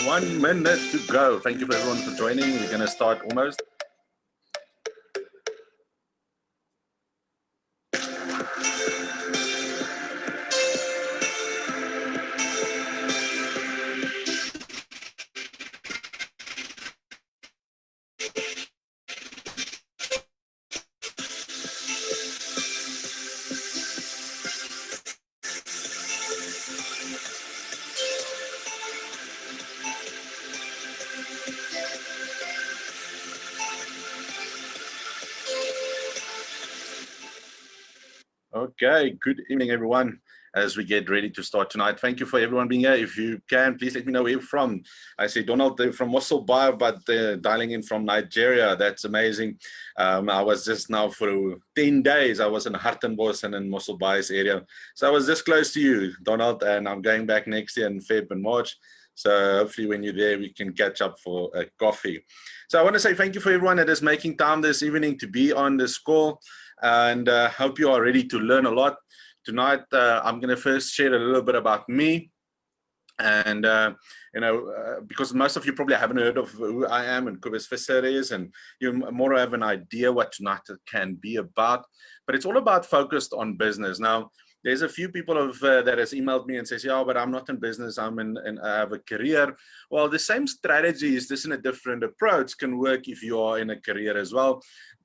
1 minute to go. Thank you for everyone for joining. We're going to start almost. Okay, good evening, everyone. as we get ready to start tonight. Thank you for everyone being here. If you can, please let me know where you're from. I say Donald from Mossel Bay, but dialing in from Nigeria. That's amazing. I was just now for 10 days. I was in Hartenbos and in Mossel Bay's area. So I was this close to you, Donald, and I'm going back next year in Feb and March. So hopefully when you're there, we can catch up for a coffee. So I want to say thank you for everyone that is making time this evening to be on this call, and hope you are ready to learn a lot. Tonight, I'm going to first share a little bit about me. And, because most of you probably haven't heard of who I am and Cobus Visser is, and you more have an idea what tonight can be about. But it's all about focused on business. Now, there's a few people that has emailed me and says, yeah, but I'm not in business, I have a career. Well, the same strategies, just in a different approach, can work if you are in a career as well.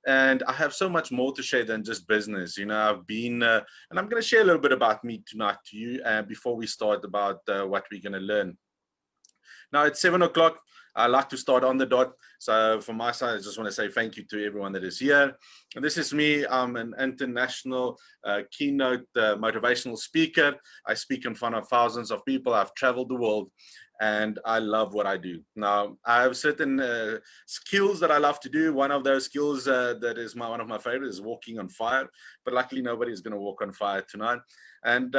And I have so much more to share than just business. I've been, and I'm going to share a little bit about me tonight to you before we start about what we're going to learn. Now it's 7 o'clock. I like to start on the dot. So from my side, I just want to say thank you to everyone that is here. And this is me. I'm an international keynote motivational speaker. I speak in front of thousands of people. I've traveled the world, and I love what I do. Now, I have certain skills that I love to do. One of those skills that is one of my favorites is walking on fire. But luckily, nobody's going to walk on fire tonight. And,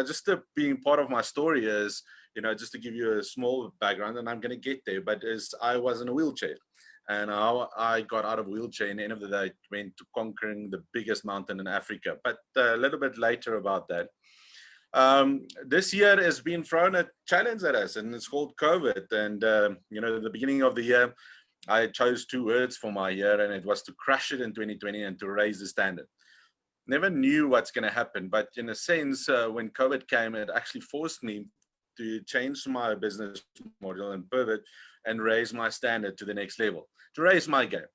just being part of my story is, just to give you a small background, and I'm going to get there, but I was in a wheelchair, and how I got out of a wheelchair, and at the end of the day, went to conquering the biggest mountain in Africa. But a little bit later about that. This year has been thrown a challenge at us, and it's called COVID. And, at the beginning of the year, I chose 2 words for my year, and it was to crush it in 2020 and to raise the standard. Never knew what's going to happen, but in a sense, when COVID came, it actually forced me to change my business model and pivot and raise my standard to the next level, to raise my game.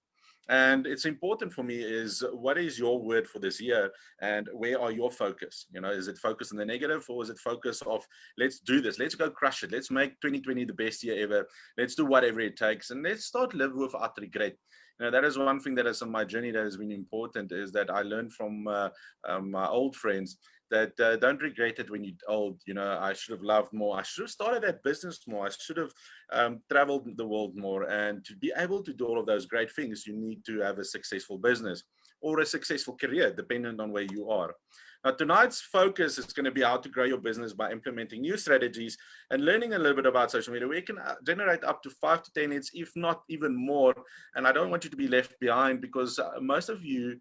And it's important for me is, what is your word for this year, and where are your focus? Is it focus on the negative, or is it focus of, let's do this, let's go crush it, let's make 2020 the best year ever, let's do whatever it takes, and let's start live without regret. That is one thing that is on my journey that has been important, is that I learned from my old friends that don't regret it when you're old. I should have loved more. I should have started that business more. I should have traveled the world more. And to be able to do all of those great things, you need to have a successful business or a successful career, depending on where you are. Now, tonight's focus is going to be how to grow your business by implementing new strategies and learning a little bit about social media, where you can generate up to 5 to 10 hits, if not even more. And I don't want you to be left behind, because most of you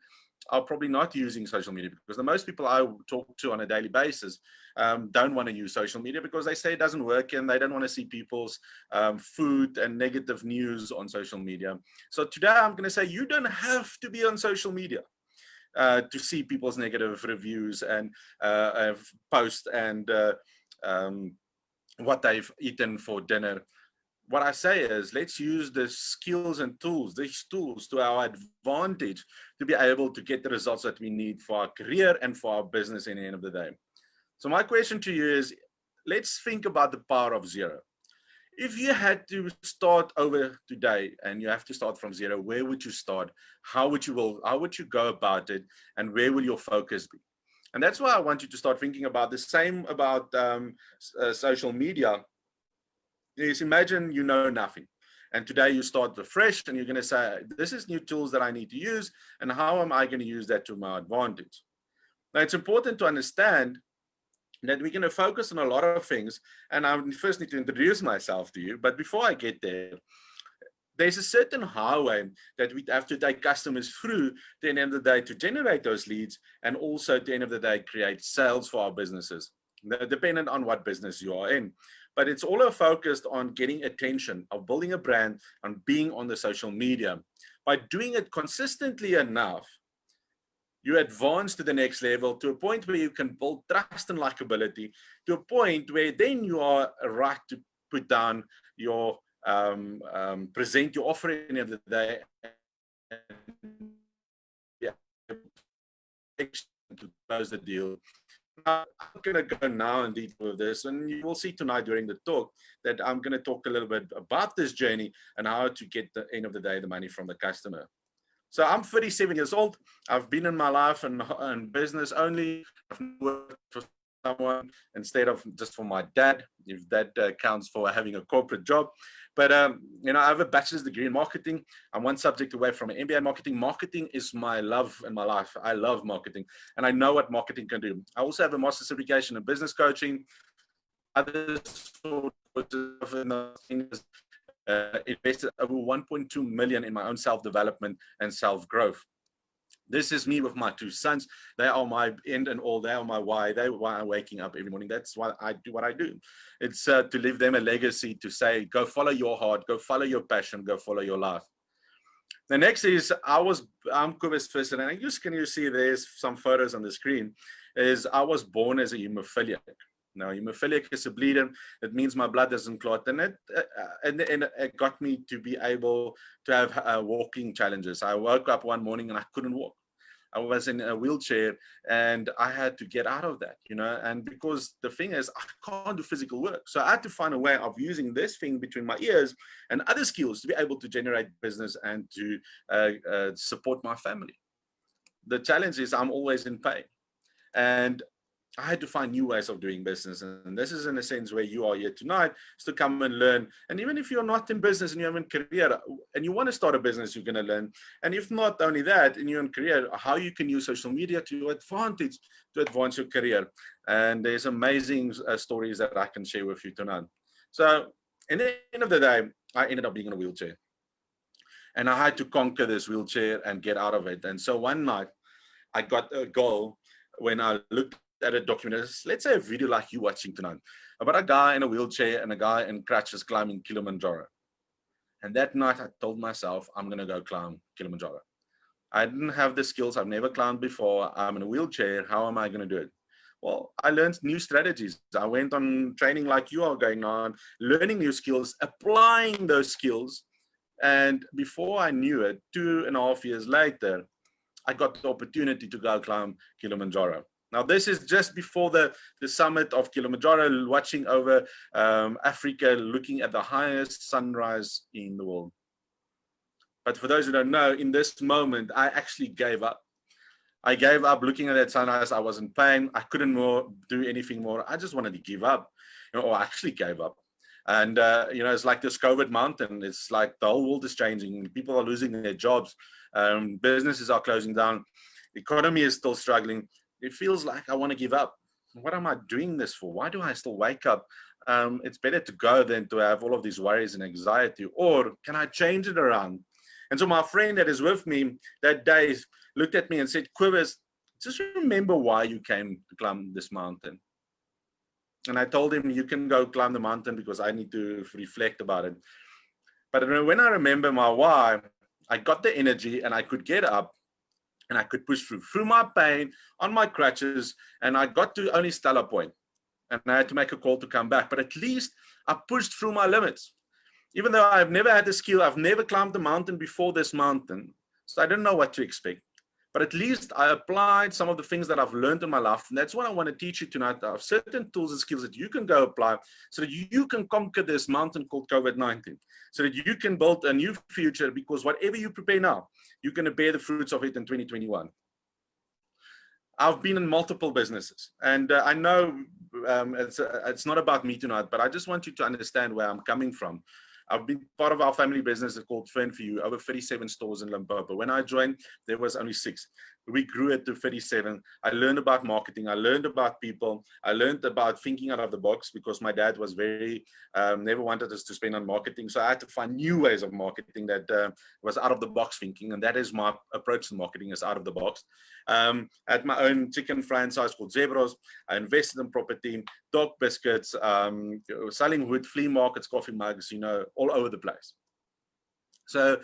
are probably not using social media, because the most people I talk to on a daily basis don't want to use social media, because they say it doesn't work and they don't want to see people's food and negative news on social media. So today I'm going to say you don't have to be on social media to see people's negative reviews and posts and what they've eaten for dinner. What I say is, let's use the skills and tools, these tools, to our advantage to be able to get the results that we need for our career and for our business in the end of the day. So my question to you is, let's think about the power of zero. If you had to start over today and you have to start from zero, where would you start? How would you go about it? And where will your focus be? And that's why I want you to start thinking about the same about social media. Is, imagine you know nothing, and today you start afresh, and you're going to say, this is new tools that I need to use, and how am I going to use that to my advantage? Now, it's important to understand that we're going to focus on a lot of things, and I first need to introduce myself to you. But before I get there, there's a certain highway that we have to take customers through to the end of the day to generate those leads, and also at the end of the day create sales for our businesses, dependent on what business you are in. But it's all focused on getting attention, of building a brand, on being on the social media. By doing it consistently enough, you advance to the next level, to a point where you can build trust and likability, to a point where then you are right to put down your, present your offer at the end of the day, to close the deal. I'm going to go now in detail with this, and you will see tonight during the talk that I'm going to talk a little bit about this journey and how to get, the end of the day, the money from the customer. So I'm 37 years old. I've been in my life and business only. I've worked for someone instead of just for my dad, if that counts for having a corporate job. But you know, I have a bachelor's degree in marketing. I'm one subject away from an MBA in marketing. Marketing is my love in my life. I love marketing, and I know what marketing can do. I also have a master's certification in business coaching. Other sort of things, invested over 1.2 million in my own self-development and self-growth. This is me with my two sons. They are my end and all. They are my why. They are why I'm waking up every morning. That's why I do what I do. It's to leave them a legacy, to say, go follow your heart, go follow your passion, go follow your life. The next is I'm Kobus Visser, and can you see there's some photos on the screen, is I was born as a hemophiliac. Now, hemophiliac is a bleeder. It means my blood doesn't clot, and it got me to be able to have walking challenges. I woke up one morning and I couldn't walk. I was in a wheelchair and I had to get out of that, you know, and because the thing is, I can't do physical work. So I had to find a way of using this thing between my ears and other skills to be able to generate business and to support my family. The challenge is I'm always in pain. And I had to find new ways of doing business. And this is in a sense where you are here tonight, is to come and learn. And even if you're not in business and you have a career and you want to start a business, you're going to learn. And if not only that, in your career, how you can use social media to your advantage to advance your career. And there's amazing stories that I can share with you tonight. So in the end of the day, I ended up being in a wheelchair. And I had to conquer this wheelchair and get out of it. And so one night, I got a goal when I looked at a documentary, let's say a video like you watching tonight, about a guy in a wheelchair and a guy in crutches climbing Kilimanjaro. And that night I told myself, I'm going to go climb Kilimanjaro. I didn't have the skills. I've never climbed before. I'm in a wheelchair. How am I going to do it? Well, I learned new strategies. I went on training like you are going on, learning new skills, applying those skills. And before I knew it, 2.5 years later, I got the opportunity to go climb Kilimanjaro. Now, this is just before the summit of Kilimanjaro, watching over Africa, looking at the highest sunrise in the world. But for those who don't know, in this moment, I actually gave up. I gave up looking at that sunrise. I was in pain. I couldn't do anything more. I just wanted to give up, or I actually gave up. And, you know, it's like this COVID mountain. It's like the whole world is changing. People are losing their jobs. Businesses are closing down. The economy is still struggling. It feels like I want to give up. What am I doing this for? Why do I still wake up? It's better to go than to have all of these worries and anxiety. Or can I change it around? And so my friend that is with me that day looked at me and said, Kobus, just remember why you came to climb this mountain. And I told him, you can go climb the mountain because I need to reflect about it. But when I remember my why, I got the energy and I could get up and I could push through my pain, on my crutches, and I got to only Stella Point. And I had to make a call to come back. But at least I pushed through my limits. Even though I've never had the skill, I've never climbed the mountain before this mountain. So I didn't know what to expect. But at least I applied some of the things that I've learned in my life. And that's what I want to teach you tonight. I have certain tools and skills that you can go apply so that you can conquer this mountain called COVID-19. So that you can build a new future, because whatever you prepare now, you're going to bear the fruits of it in 2021. I've been in multiple businesses, and I know it's not about me tonight, but I just want you to understand where I'm coming from. I've been part of our family business called Fern for You, over 37 stores in Limpopo. When I joined, there was only 6. We grew it to 37. I learned about marketing. I learned about people. I learned about thinking out of the box, because my dad was very, never wanted us to spend on marketing. So I had to find new ways of marketing that was out of the box thinking. And that is my approach to marketing, is out of the box. At my own chicken franchise called Zebros, I invested in property, dog biscuits, selling wood, flea markets, coffee mugs, you know, all over the place. So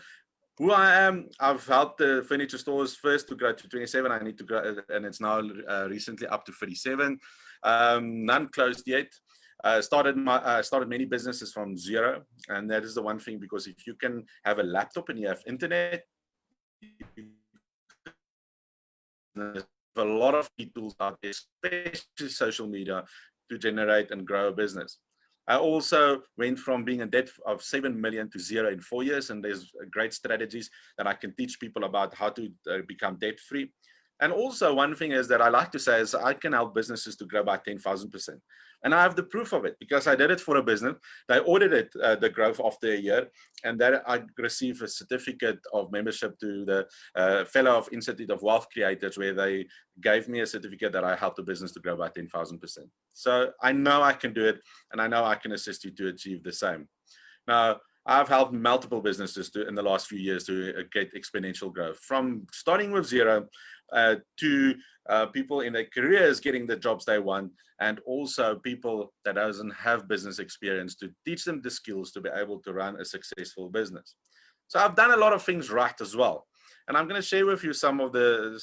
who I am, I've helped the furniture stores first to grow to 27. I need to grow, and it's now recently up to 37. None closed yet. Started many businesses from zero, and that is the one thing, because if you can have a laptop and you have internet, there's a lot of tools out there, especially social media, to generate and grow a business. I also went from being in debt of 7 million to 0 in 4 years, and there's great strategies that I can teach people about how to become debt free. And also one thing is that I like to say is I can help businesses to grow by 10,000%. And I have the proof of it because I did it for a business. They audited the growth after a year, and then I received a certificate of membership to the Fellow of Institute of Wealth Creators, where they gave me a certificate that I helped the business to grow by 10,000%. So I know I can do it, and I know I can assist you to achieve the same. Now, I've helped multiple businesses in the last few years to get exponential growth, from starting with zero to people in their careers getting the jobs they want, and also people that doesn't have business experience to teach them the skills to be able to run a successful business. So I've done a lot of things right as well. And I'm going to share with you some of the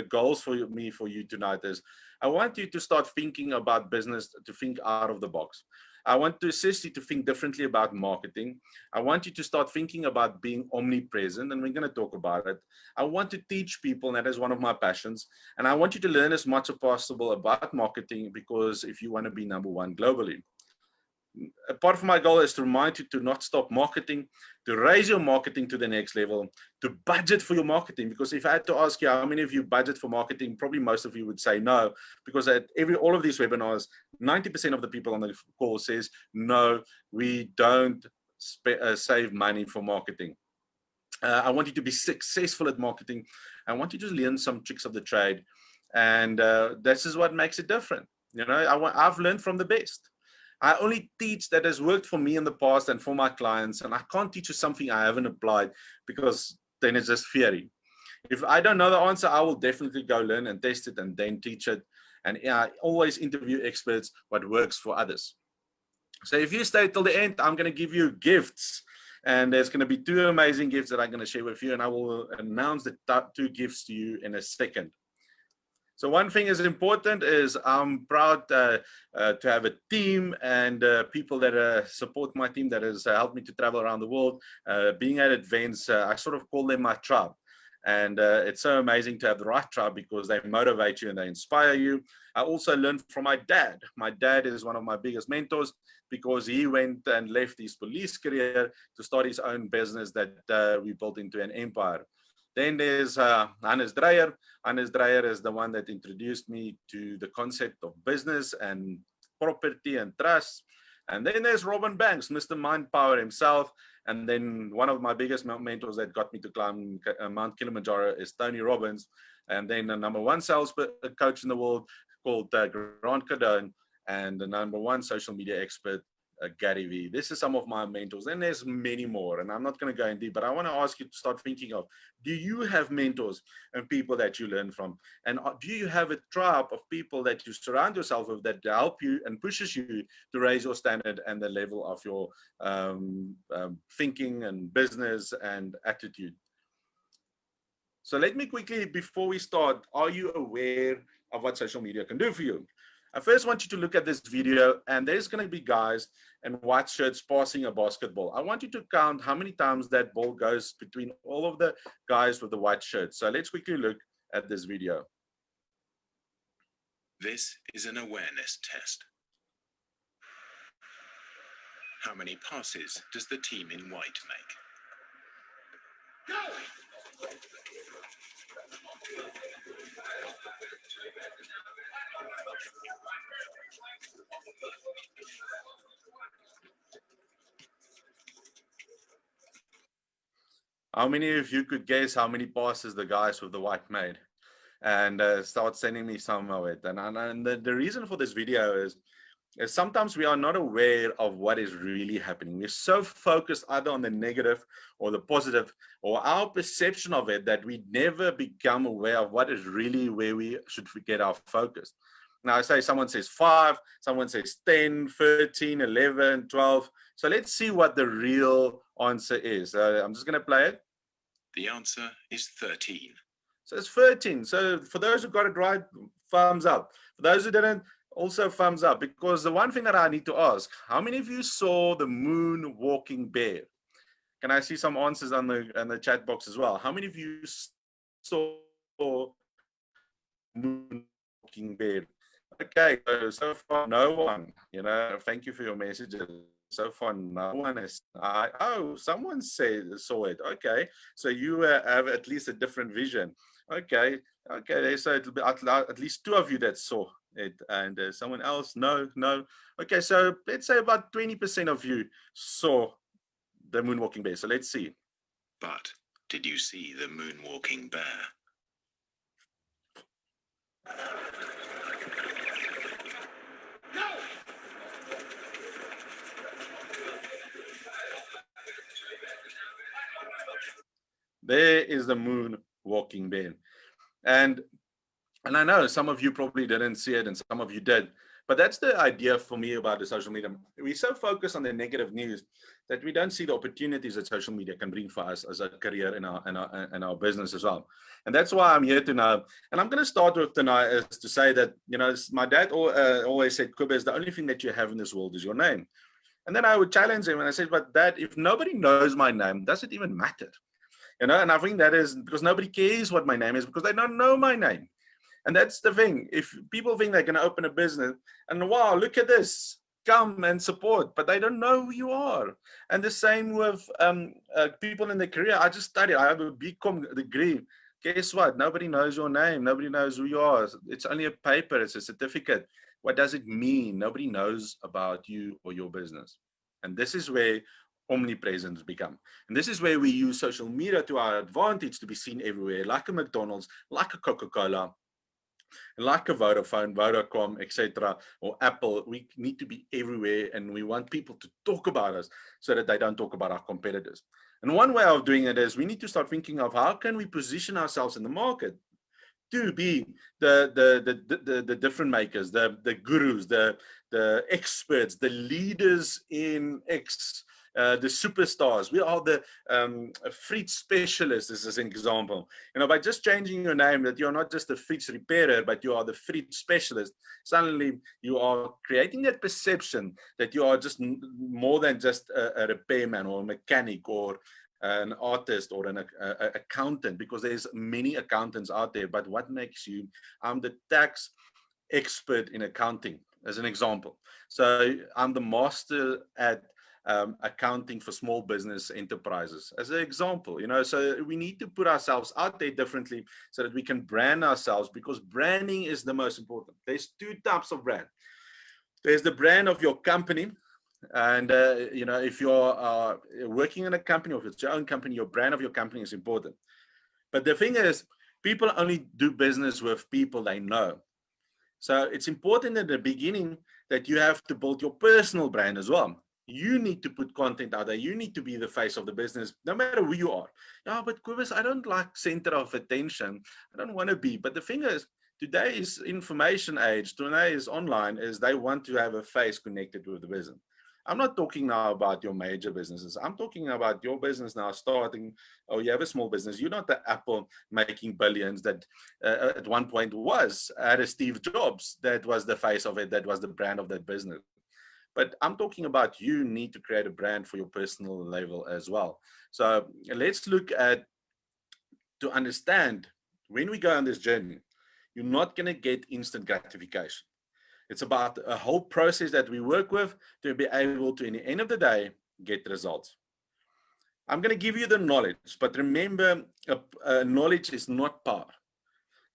goals for you tonight is I want you to start thinking about business, to think out of the box. I want to assist you to think differently about marketing. I want you to start thinking about being omnipresent, and we're going to talk about it. I want to teach people, and that is one of my passions. And I want you to learn as much as possible about marketing, because if you want to be number one globally. A part of my goal is to remind you to not stop marketing, to raise your marketing to the next level, to budget for your marketing. Because if I had to ask you how many of you budget for marketing, probably most of you would say no, because at all of these webinars, 90% of the people on the call says, no, we don't save money for marketing. I want you to be successful at marketing. I want you to learn some tricks of the trade. And this is what makes it different. You know, I've learned from the best. I only teach that has worked for me in the past and for my clients, and I can't teach you something I haven't applied, because then it's just theory. If I don't know the answer, I will definitely go learn and test it and then teach it. And I always interview experts what works for others. So if you stay till the end, I'm going to give you gifts. And there's going to be two amazing gifts that I'm going to share with you, and I will announce the top two gifts to you in a second. So one thing is important is I'm proud to have a team and people that support my team that has helped me to travel around the world. Being at events, I sort of call them my tribe. And it's so amazing to have the right tribe, because they motivate you and they inspire you. I also learned from my dad. My dad is one of my biggest mentors, because he went and left his police career to start his own business that we built into an empire. Then there's Hannes Dreyer. Hannes Dreyer is the one that introduced me to the concept of business and property and trust. And then there's Robin Banks, Mr. Mind Power himself. And then one of my biggest mentors that got me to climb Mount Kilimanjaro is Tony Robbins. And then the number one sales coach in the world called Grant Cardone, and the number one social media expert, Gary Vee. This is some of my mentors, and there's many more, and I'm not going to go in deep, but I want to ask you to start thinking of, do you have mentors and people that you learn from? And do you have a tribe of people that you surround yourself with that help you and pushes you to raise your standard and the level of your thinking and business and attitude? So let me quickly, before we start, are you aware of what social media can do for you? I first want you to look at this video, and there's going to be guys in white shirts passing a basketball. I want you to count how many times that ball goes between all of the guys with the white shirts. So let's quickly look at this video. This is an awareness test. How many passes does the team in white make? Go! How many of you could guess how many passes the guys with the white made? And start sending me some of it. And the reason for this video is sometimes we are not aware of what is really happening. We're so focused either on the negative or the positive or our perception of it that we never become aware of what is really where we should get our focus. Now, I say someone says 5, someone says 10, 13, 11, 12. So let's see what the real answer is. I'm just going to play it. The answer is 13. So it's 13. So for those who got it right, thumbs up. For those who didn't, also thumbs up. Because the one thing that I need to ask, how many of you saw the moon walking bear? Can I see some answers on the chat box as well? How many of you saw moon walking bear? Okay, so far no one. You know, thank you for your messages. So far, no one has. Oh, someone saw it. Okay, so you have at least a different vision. Okay, okay. So it'll be at least two of you that saw it, and someone else, no, no. Okay, so let's say about 20% of you saw the moonwalking bear. So let's see. But did you see the moonwalking bear? There is the moonwalking bear, and I know some of you probably didn't see it, and some of you did. But that's the idea for me about the social media. We so focus on the negative news that we don't see the opportunities that social media can bring for us as a career in our business as well. And that's why I'm here tonight. And I'm going to start with tonight is to say that, you know, my dad always said, Kobus, the only thing that you have in this world is your name. And then I would challenge him and I said, but Dad, if nobody knows my name, does it even matter? You know, and I think that is because nobody cares what my name is because they don't know my name. And that's the thing. If people think they're going to open a business and wow, look at this, come and support, but they don't know who you are. And the same with people in their career. I just studied. I have a BCom degree. Guess what? Nobody knows your name. Nobody knows who you are. It's only a paper. It's a certificate. What does it mean? Nobody knows about you or your business. And this is where omnipresence become. And this is where we use social media to our advantage to be seen everywhere, like a McDonald's, like a Coca-Cola, like a Vodafone, Vodacom, etc., or Apple. We need to be everywhere, and we want people to talk about us so that they don't talk about our competitors. And one way of doing it is we need to start thinking of how can we position ourselves in the market to be the different makers, the gurus, the experts, the leaders in X, the superstars. We are the fridge specialists, as an example. You know, by just changing your name, that you're not just a fridge repairer, but you are the fridge specialist, suddenly you are creating that perception that you are just more than just a repairman or a mechanic or an artist or an accountant, because there's many accountants out there. But what makes you? I'm the tax expert in accounting, as an example. So I'm the master at accounting for small business enterprises, as an example. You know, so we need to put ourselves out there differently so that we can brand ourselves, because branding is the most important. There's two types of brand. There's the brand of your company. And, you know, if you're working in a company or if it's your own company, your brand of your company is important. But the thing is, people only do business with people they know. So it's important at the beginning that you have to build your personal brand as well. You need to put content out there. You need to be the face of the business, no matter who you are. Yeah, but Kobus, I don't like center of attention. I don't want to be. But the thing is, today's information age, today is online, is they want to have a face connected with the business. I'm not talking now about your major businesses. I'm talking about your business now starting, or you have a small business. You're not the Apple making billions that at one point had a Steve Jobs that was the face of it, that was the brand of that business. But I'm talking about you need to create a brand for your personal level as well. So let's look at, to understand, when we go on this journey, you're not going to get instant gratification. It's about a whole process that we work with to be able to, in the end of the day, get results. I'm going to give you the knowledge, but remember, knowledge is not power.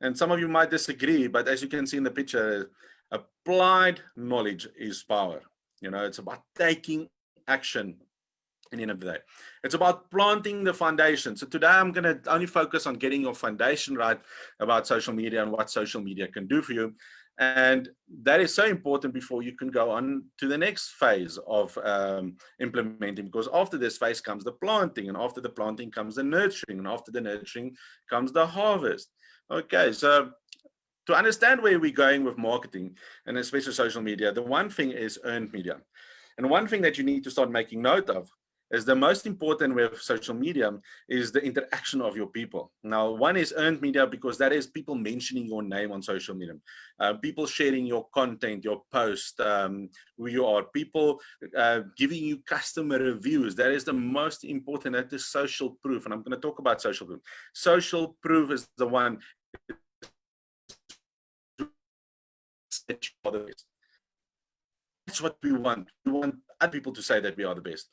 And some of you might disagree, but as you can see in the picture, applied knowledge is power. You know, it's about taking action in the end of the day. It's about planting the foundation. So today I'm going to only focus on getting your foundation right about social media and what social media can do for you. And that is so important before you can go on to the next phase of implementing, because after this phase comes the planting, and after the planting comes the nurturing, and after the nurturing comes the harvest. Okay, so to understand where we're going with marketing, and especially social media, the one thing is earned media. And one thing that you need to start making note of is the most important with social media is the interaction of your people. Now, one is earned media, because that is people mentioning your name on social media, people sharing your content, your post, who you are, people giving you customer reviews. That is the most important. That is social proof. And I'm going to talk about social proof. Social proof is the one that you are the best. That's what we want. We want other people to say that we are the best.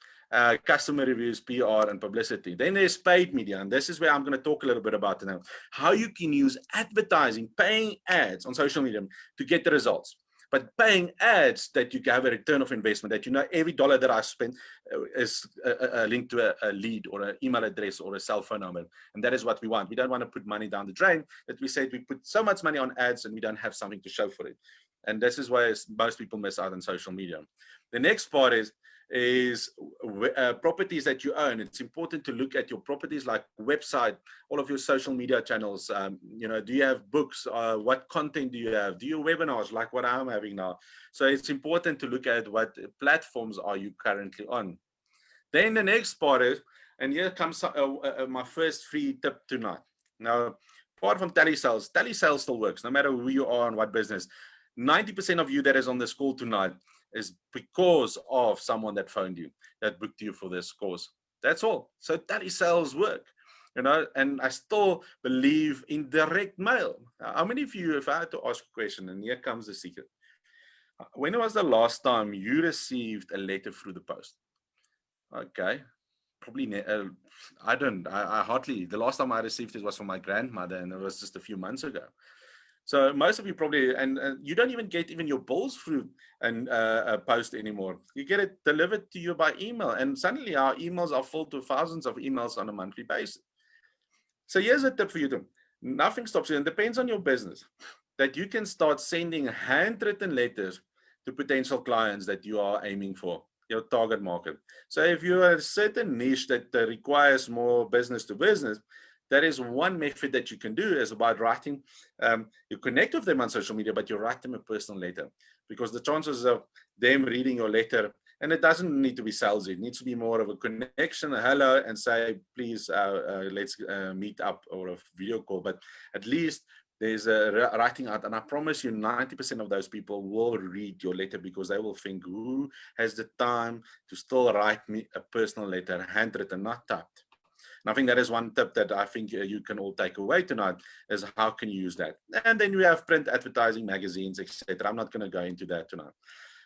Customer reviews, PR, and publicity. Then there's paid media, and this is where I'm going to talk a little bit about now. How you can use advertising, paying ads on social media to get the results. But paying ads that you can have a return of investment, that you know every dollar that I spend is linked to a lead or an email address or a cell phone number. And that is what we want. We don't want to put money down the drain, that we said we put so much money on ads and we don't have something to show for it. And this is why most people miss out on social media. The next part is properties that you own. It's important to look at your properties like website, all of your social media channels. You know, do you have books? What content do you have? Do you webinars like what I'm having now? So it's important to look at what platforms are you currently on. Then the next part is, and here comes my first free tip tonight. Now, apart from telesales still works, no matter who you are and what business. 90% of you that is on this call tonight is because of someone that phoned you, that booked you for this course. That's all. So telesales work, you know, and I still believe in direct mail. How many of you, if I had to ask a question, and here comes the secret, when was the last time you received a letter through the post? Okay, probably, I hardly, the last time I received it was from my grandmother, and it was just a few months ago. So most of you probably, and you don't even get even your bills through a post anymore. You get it delivered to you by email, and suddenly our emails are full to thousands of emails on a monthly basis. So here's a tip for you. Nothing stops you, and depends on your business, that you can start sending handwritten letters to potential clients that you are aiming for, your target market. So if you are a certain niche that requires more business to business, that is one method that you can do, is about writing. You connect with them on social media, but you write them a personal letter, because the chances of them reading your letter, and it doesn't need to be salesy, it needs to be more of a connection, a hello, and say, please, let's meet up, or a video call. But at least there's a writing out, and I promise you 90% of those people will read your letter, because they will think, who has the time to still write me a personal letter, handwritten, not typed. And I think that is one tip that I think you can all take away tonight, is how can you use that. And then we have print advertising, magazines, etc. I'm not going to go into that tonight.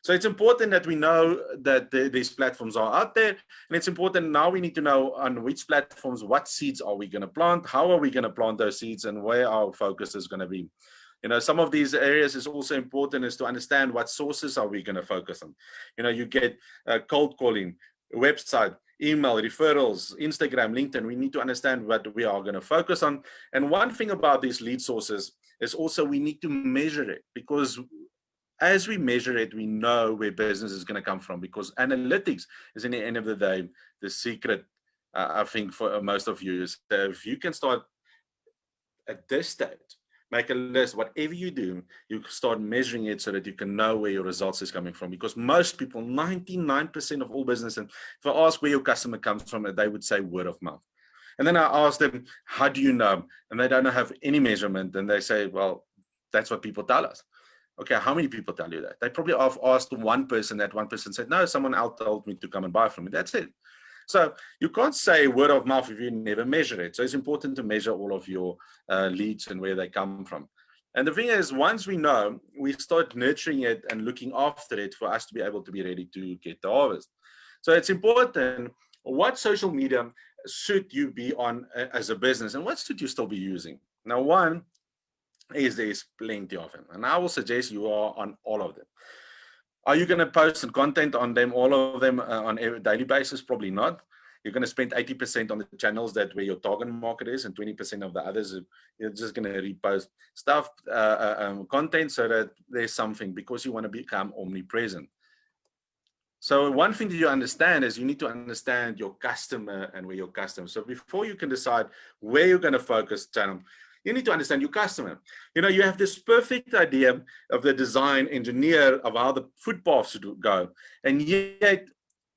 So it's important that we know that these platforms are out there, and it's important now we need to know on which platforms, what seeds are we going to plant, how are we going to plant those seeds, and where our focus is going to be. You know, some of these areas is also important, is to understand what sources are we going to focus on. You know, you get cold calling, website, email, referrals, Instagram, LinkedIn. We need to understand what we are going to focus on. And one thing about these lead sources is also we need to measure it, because as we measure it, we know where business is going to come from, because analytics is, in the end of the day, the secret, I think, for most of you, is that if you can start at this stage, make a list, whatever you do, you start measuring it so that you can know where your results is coming from. Because most people, 99% of all business, and if I ask where your customer comes from, they would say word of mouth. And then I ask them, how do you know? And they don't have any measurement. And they say, well, that's what people tell us. Okay, how many people tell you that? They probably have asked one person, that one person said, no, someone else told me to come and buy from me. That's it. So you can't say word of mouth if you never measure it. So it's important to measure all of your leads and where they come from. And the thing is, once we know, we start nurturing it and looking after it for us to be able to be ready to get the harvest. So it's important, what social media should you be on as a business, and what should you still be using? Now, one is there's plenty of them, and I will suggest you are on all of them. Are you going to post content on them, all of them, on a daily basis? Probably not. You're going to spend 80% on the channels that where your target market is, and 20% of the others, you're just going to repost stuff, content, so that there's something, because you want to become omnipresent. So one thing that you understand is you need to understand your customer and where your customer. So before you can decide where you're going to focus channel, you need to understand your customer. You know, you have this perfect idea of the design engineer of how the footpath should go, and yet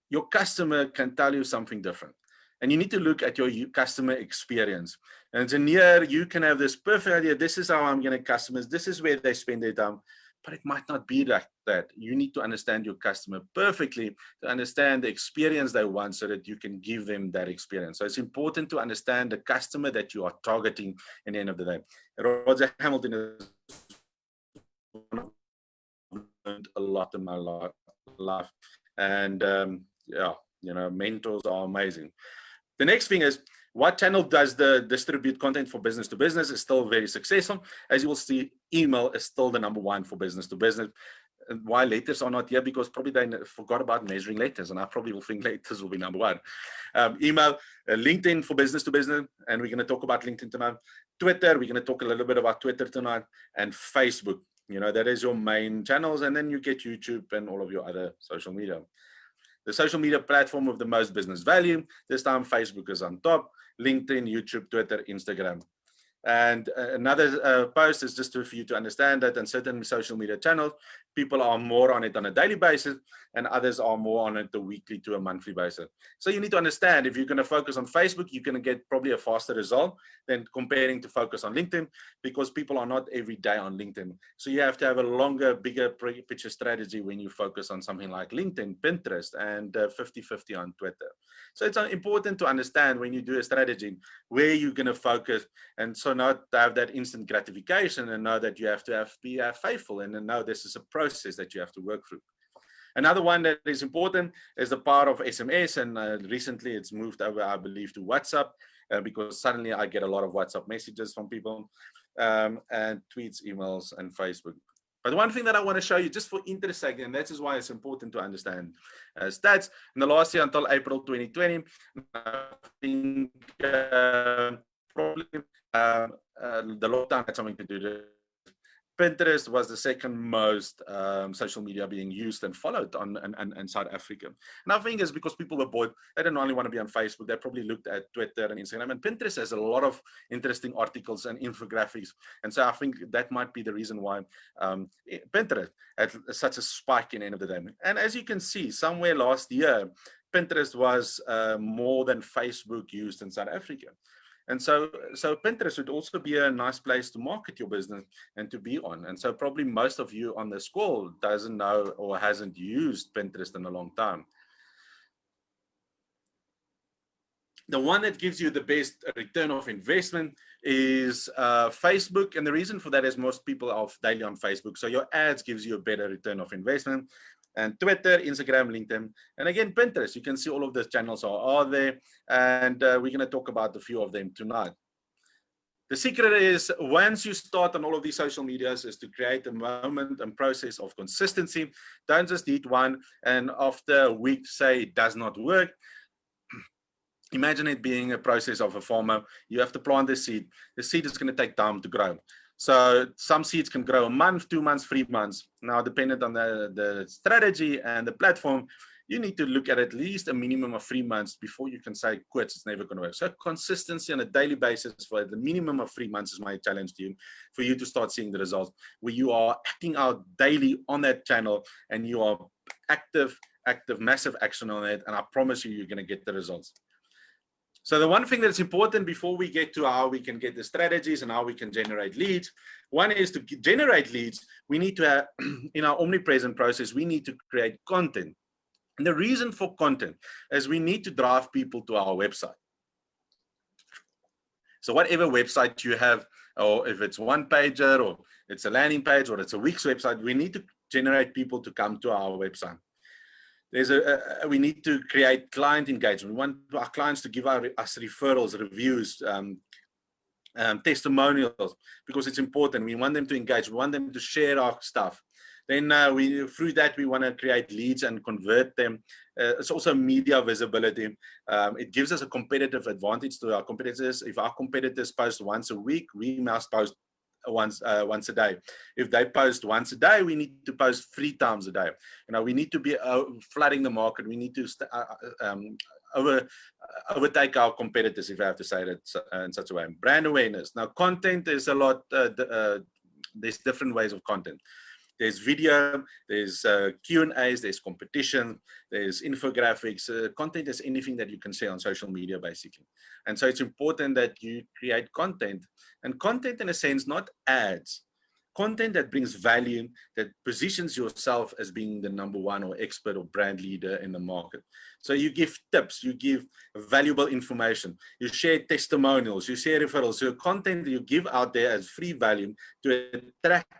your customer can tell you something different. And you need to look at your customer experience. An engineer, you can have this perfect idea. This is how I'm going to customers. This is where they spend their time. But it might not be like that. You need to understand your customer perfectly to understand the experience they want, so that you can give them that experience. So it's important to understand the customer that you are targeting at the end of the day. Roger Hamilton has learned a lot in my life. life. And yeah, you know, mentors are amazing. The next thing is, what channel does the distribute content for business to business is still very successful. As you will see, email is still the #1 for business to business. And why letters are not here? Because probably they forgot about measuring letters, and I probably will think letters will be #1. Email, LinkedIn for business to business, and we're going to talk about LinkedIn tonight. Twitter, we're going to talk a little bit about Twitter tonight, and Facebook. You know, that is your main channels, and then you get YouTube and all of your other social media. The social media platform with the most business value, this time Facebook is on top, LinkedIn, YouTube, Twitter, Instagram. And another post is just for you to understand that in certain social media channels, people are more on it on a daily basis, and others are more on it a weekly to a monthly basis. So you need to understand, if you're going to focus on Facebook, you're going to get probably a faster result than comparing to focus on LinkedIn, because people are not every day on LinkedIn. So you have to have a longer, bigger picture strategy when you focus on something like LinkedIn, Pinterest, and 50-50 on Twitter. So it's important to understand when you do a strategy where you're going to focus, and so not have that instant gratification, and know that you have to be faithful, and know this is a process that you have to work through. Another one that is important is the power of SMS, and recently it's moved over, I believe, to WhatsApp, because suddenly I get a lot of WhatsApp messages from people, and tweets, emails, and Facebook. But one thing that I want to show you, just for interest sake, and that is why it's important to understand stats. In the last year until April 2020, I think probably the lockdown had something to do with it. Pinterest was the second most social media being used and followed in South Africa. And I think it's because people were bored. They didn't only want to be on Facebook. They probably looked at Twitter and Instagram. And Pinterest has a lot of interesting articles and infographics. And so I think that might be the reason why Pinterest had such a spike in the end of the day. And as you can see, somewhere last year, Pinterest was more than Facebook used in South Africa. And so Pinterest would also be a nice place to market your business and to be on. And so probably most of you on this call doesn't know or hasn't used Pinterest in a long time. The one that gives you the best return of investment is Facebook. And the reason for that is most people are daily on Facebook. So your ads gives you a better return of investment. And Twitter, Instagram, LinkedIn, and again, Pinterest. You can see all of those channels are there. And we're going to talk about a few of them tonight. The secret is, once you start on all of these social medias, is to create a moment and process of consistency. Don't just eat one and after a week say it does not work. Imagine it being a process of a farmer. You have to plant the seed. The seed is going to take time to grow. So some seeds can grow a month, 2 months, 3 months. Now, dependent on the strategy and the platform, you need to look at least a minimum of 3 months before you can say, quits, it's never going to work. So consistency on a daily basis for the minimum of 3 months is my challenge to you, for you to start seeing the results, where you are acting out daily on that channel and you are active, massive action on it. And I promise you, you're going to get the results. So the one thing that's important before we get to how we can get the strategies and how we can generate leads, one is to generate leads. We need to have, in our omnipresent process, we need to create content. And the reason for content is we need to drive people to our website. So whatever website you have, or if it's one pager or it's a landing page or it's a Wix website, we need to generate people to come to our website. We need to create client engagement. We want our clients to give us referrals, reviews, testimonials, because it's important. We want them to engage. We want them to share our stuff. Then through that, we want to create leads and convert them. It's also media visibility. It gives us a competitive advantage to our competitors. If our competitors post once a week, we must post once a day. If they post once a day, we need to post 3 times a day. You know, we need to be flooding the market. We need to overtake our competitors, if I have to say that in such a way. Brand awareness. Now, content is a lot. There's different ways of content. There's video, there's Q&As, there's competition, there's infographics. Content is anything that you can say on social media, basically. And so it's important that you create content. And content, in a sense, not ads. Content that brings value, that positions yourself as being the #1 or expert or brand leader in the market. So you give tips, you give valuable information, you share testimonials, you share referrals. So content that you give out there as free value to attract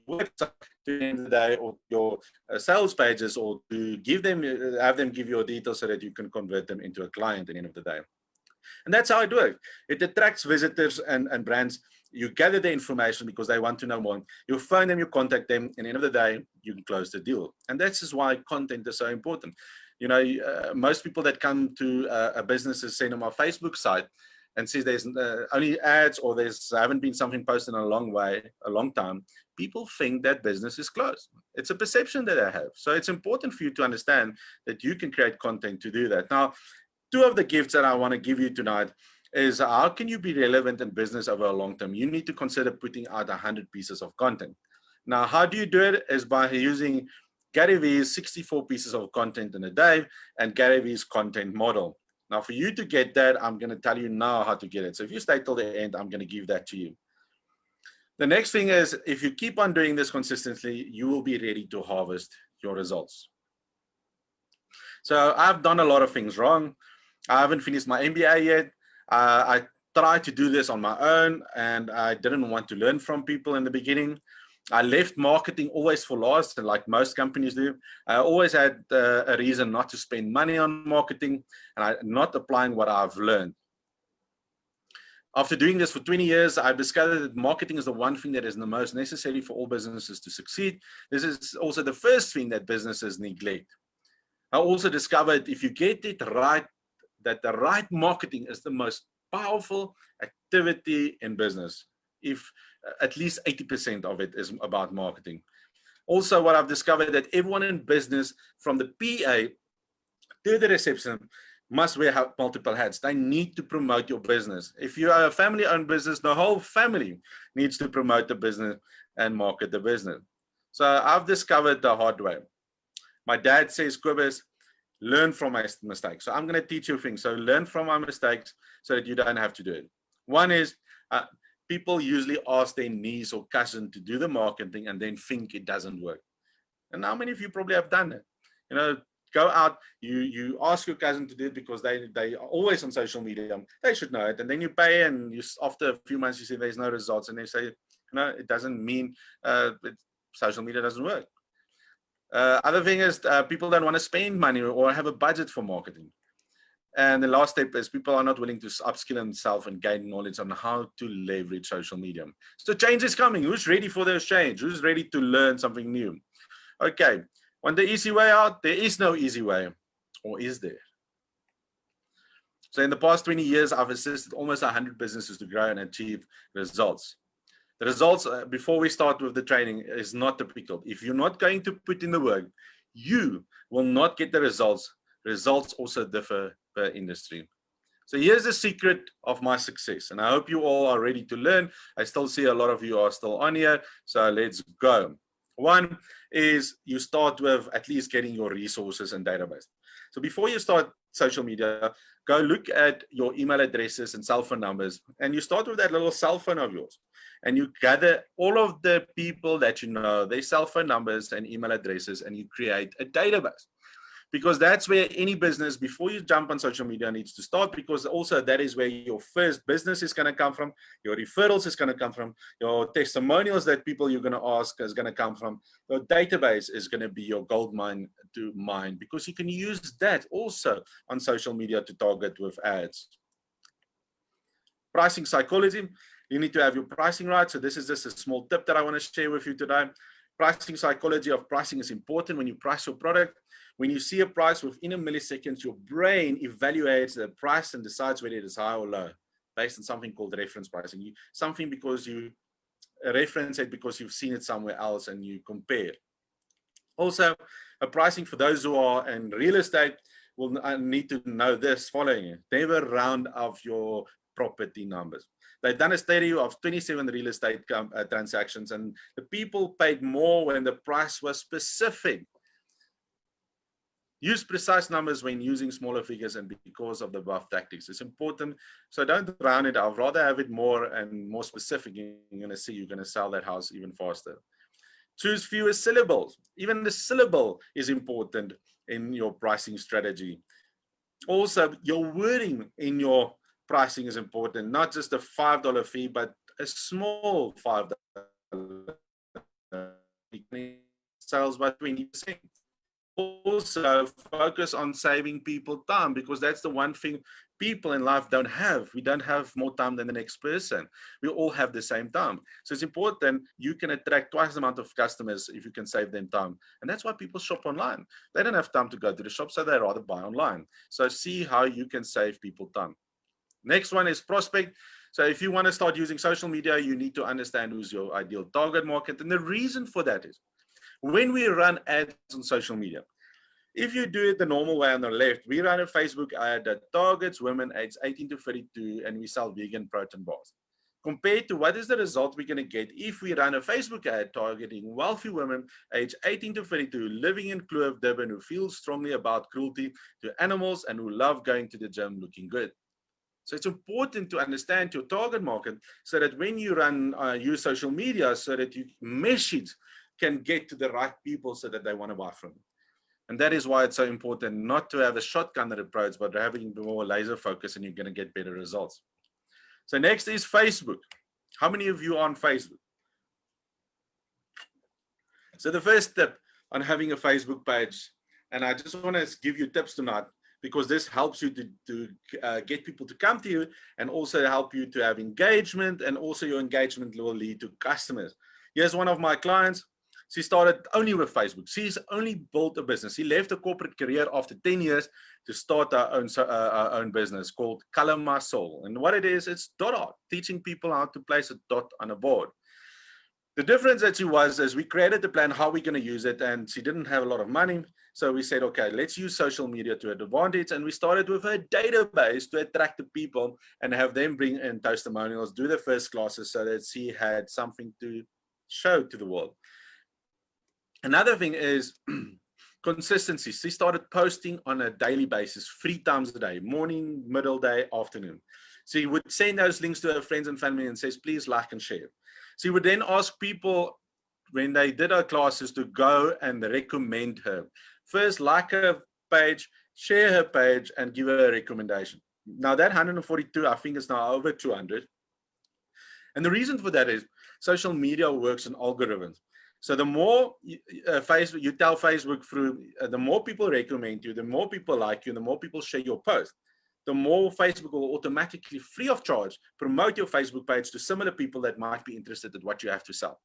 website at the end of the day, or your sales pages, or to give them, have them give you details so that you can convert them into a client at the end of the day. And that's how it works. It attracts visitors and brands. You gather the information because they want to know more. You phone them, you contact them, and at the end of the day, you can close the deal. And that's just why content is so important. You know, most people that come to a business is seen on my Facebook site and sees there's only ads, or there's haven't been something posted in a long time. People think that business is closed. It's a perception that I have. So it's important for you to understand that you can create content to do that. Now, two of the gifts that I want to give you tonight is how can you be relevant in business over a long term? You need to consider putting out 100 pieces of content. Now, how do you do it? Is by using Gary Vee's 64 pieces of content in a day and Gary Vee's content model. Now, for you to get that, I'm going to tell you now how to get it. So if you stay till the end, I'm going to give that to you. The next thing is, if you keep on doing this consistently, you will be ready to harvest your results. So I've done a lot of things wrong. I haven't finished my MBA yet. I tried to do this on my own, and I didn't want to learn from people in the beginning. I left marketing always for last, like most companies do. I always had a reason not to spend money on marketing, and I'm not applying what I've learned. After doing this for 20 years, I've discovered that marketing is the one thing that is the most necessary for all businesses to succeed. This is also the first thing that businesses neglect. I also discovered if you get it right, that the right marketing is the most powerful activity in business, if at least 80% of it is about marketing. Also, what I've discovered that everyone in business, from the PA to the reception, must wear multiple hats. They need to promote your business. If you are a family-owned business, the whole family needs to promote the business and market the business. So I've discovered the hard way. My dad says, Kobus, learn from my mistakes. So I'm going to teach you things. So learn from my mistakes so that you don't have to do it. One is people usually ask their niece or cousin to do the marketing and then think it doesn't work. And how many of you probably have done it? You know, go out, you ask your cousin to do it because they are always on social media. They should know it. And then you pay, and after a few months, you see there's no results. And they say, no, it doesn't mean social media doesn't work. Other thing is people don't want to spend money or have a budget for marketing. And the last step is people are not willing to upskill themselves and gain knowledge on how to leverage social media. So change is coming. Who's ready for this change? Who's ready to learn something new? Okay, want the easy way out? There is no easy way, or is there? So in the past 20 years, I've assisted almost 100 businesses to grow and achieve results. The results, before we start with the training, is not typical. If you're not going to put in the work, you will not get the results. Results also differ per industry. So here's the secret of my success. And I hope you all are ready to learn. I still see a lot of you are still on here. So let's go. One is you start with at least getting your resources and database. So before you start social media, go look at your email addresses and cell phone numbers. And you start with that little cell phone of yours. And you gather all of the people that you know, their cell phone numbers and email addresses, and you create a database. Because that's where any business, before you jump on social media, needs to start, because also that is where your first business is going to come from, your referrals is going to come from, your testimonials that people you're going to ask is going to come from. Your database is going to be your gold mine to mine, because you can use that also on social media to target with ads. Pricing psychology. You need to have your pricing right. So this is just a small tip that I want to share with you today. Pricing psychology of pricing is important when you price your product. When you see a price within a millisecond, your brain evaluates the price and decides whether it is high or low based on something called reference pricing. Something because you reference it because you've seen it somewhere else and you compare. Also, a pricing for those who are in real estate will need to know this following. Never round off your property numbers. They've done a study of 27 real estate transactions, and the people paid more when the price was specific. Use precise numbers when using smaller figures, and because of the above tactics. It's important, so don't round it out. Rather have it more and more specific. You're going to see you're going to sell that house even faster. Choose fewer syllables. Even the syllable is important in your pricing strategy. Also, your wording in your pricing is important, not just a $5 fee, but a small $5 sales by 20%. Also, focus on saving people time, because that's the one thing people in life don't have. We don't have more time than the next person. We all have the same time. So it's important you can attract twice the amount of customers if you can save them time. And that's why people shop online. They don't have time to go to the shop, so they rather buy online. So see how you can save people time. Next one is prospect. So if you want to start using social media, you need to understand who's your ideal target market. And the reason for that is when we run ads on social media, if you do it the normal way on the left, we run a Facebook ad that targets women aged 18 to 32 and we sell vegan protein bars. Compared to what is the result we're going to get if we run a Facebook ad targeting wealthy women aged 18 to 32 living in Kloof, Durban, who feel strongly about cruelty to animals and who love going to the gym looking good. So it's important to understand your target market so that when you use social media, so that your message can get to the right people so that they want to buy from you. And that is why it's so important not to have a shotgun approach, but having more laser focus, and you're going to get better results. So next is Facebook. How many of you are on Facebook? So the first tip on having a Facebook page, and I just want to give you tips tonight, because this helps you to get people to come to you, and also help you to have engagement, and also your engagement will lead to customers. Here's one of my clients. She started only with Facebook. She's only built a business. She left a corporate career after 10 years to start her own business called Color My Soul. And what it is, it's dot art, teaching people how to place a dot on a board. The difference that she was is we created the plan how we're going to use it, and she didn't have a lot of money. So we said, okay, let's use social media to her advantage. And we started with a database to attract the people and have them bring in testimonials, do the first classes so that she had something to show to the world. Another thing is consistency. She started posting on a daily basis, 3 times a day, morning, middle day, afternoon. She would send those links to her friends and family and says, please like and share. She would then ask people when they did her classes to go and recommend her. First, like her page, share her page, and give her a recommendation. Now that 142, I think it's now over 200. And the reason for that is social media works on algorithms. So the more you tell Facebook through, the more people recommend you, the more people like you, the more people share your post, the more Facebook will automatically, free of charge, promote your Facebook page to similar people that might be interested in what you have to sell.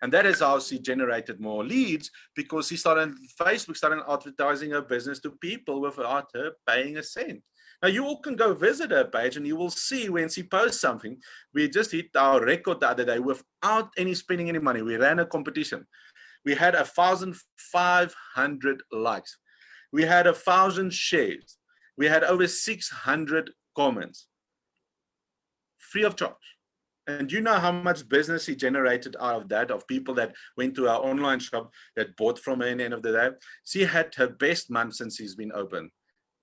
And that is how she generated more leads, because Facebook started advertising her business to people without her paying a cent. Now, you all can go visit her page and you will see when she posts something. We just hit our record the other day without spending any money. We ran a competition. We had 1,500 likes. We had 1,000 shares. We had over 600 comments, free of charge. And you know how much business he generated out of that, of people that went to our online shop that bought from her at the end of the day. She had her best month since she's been open,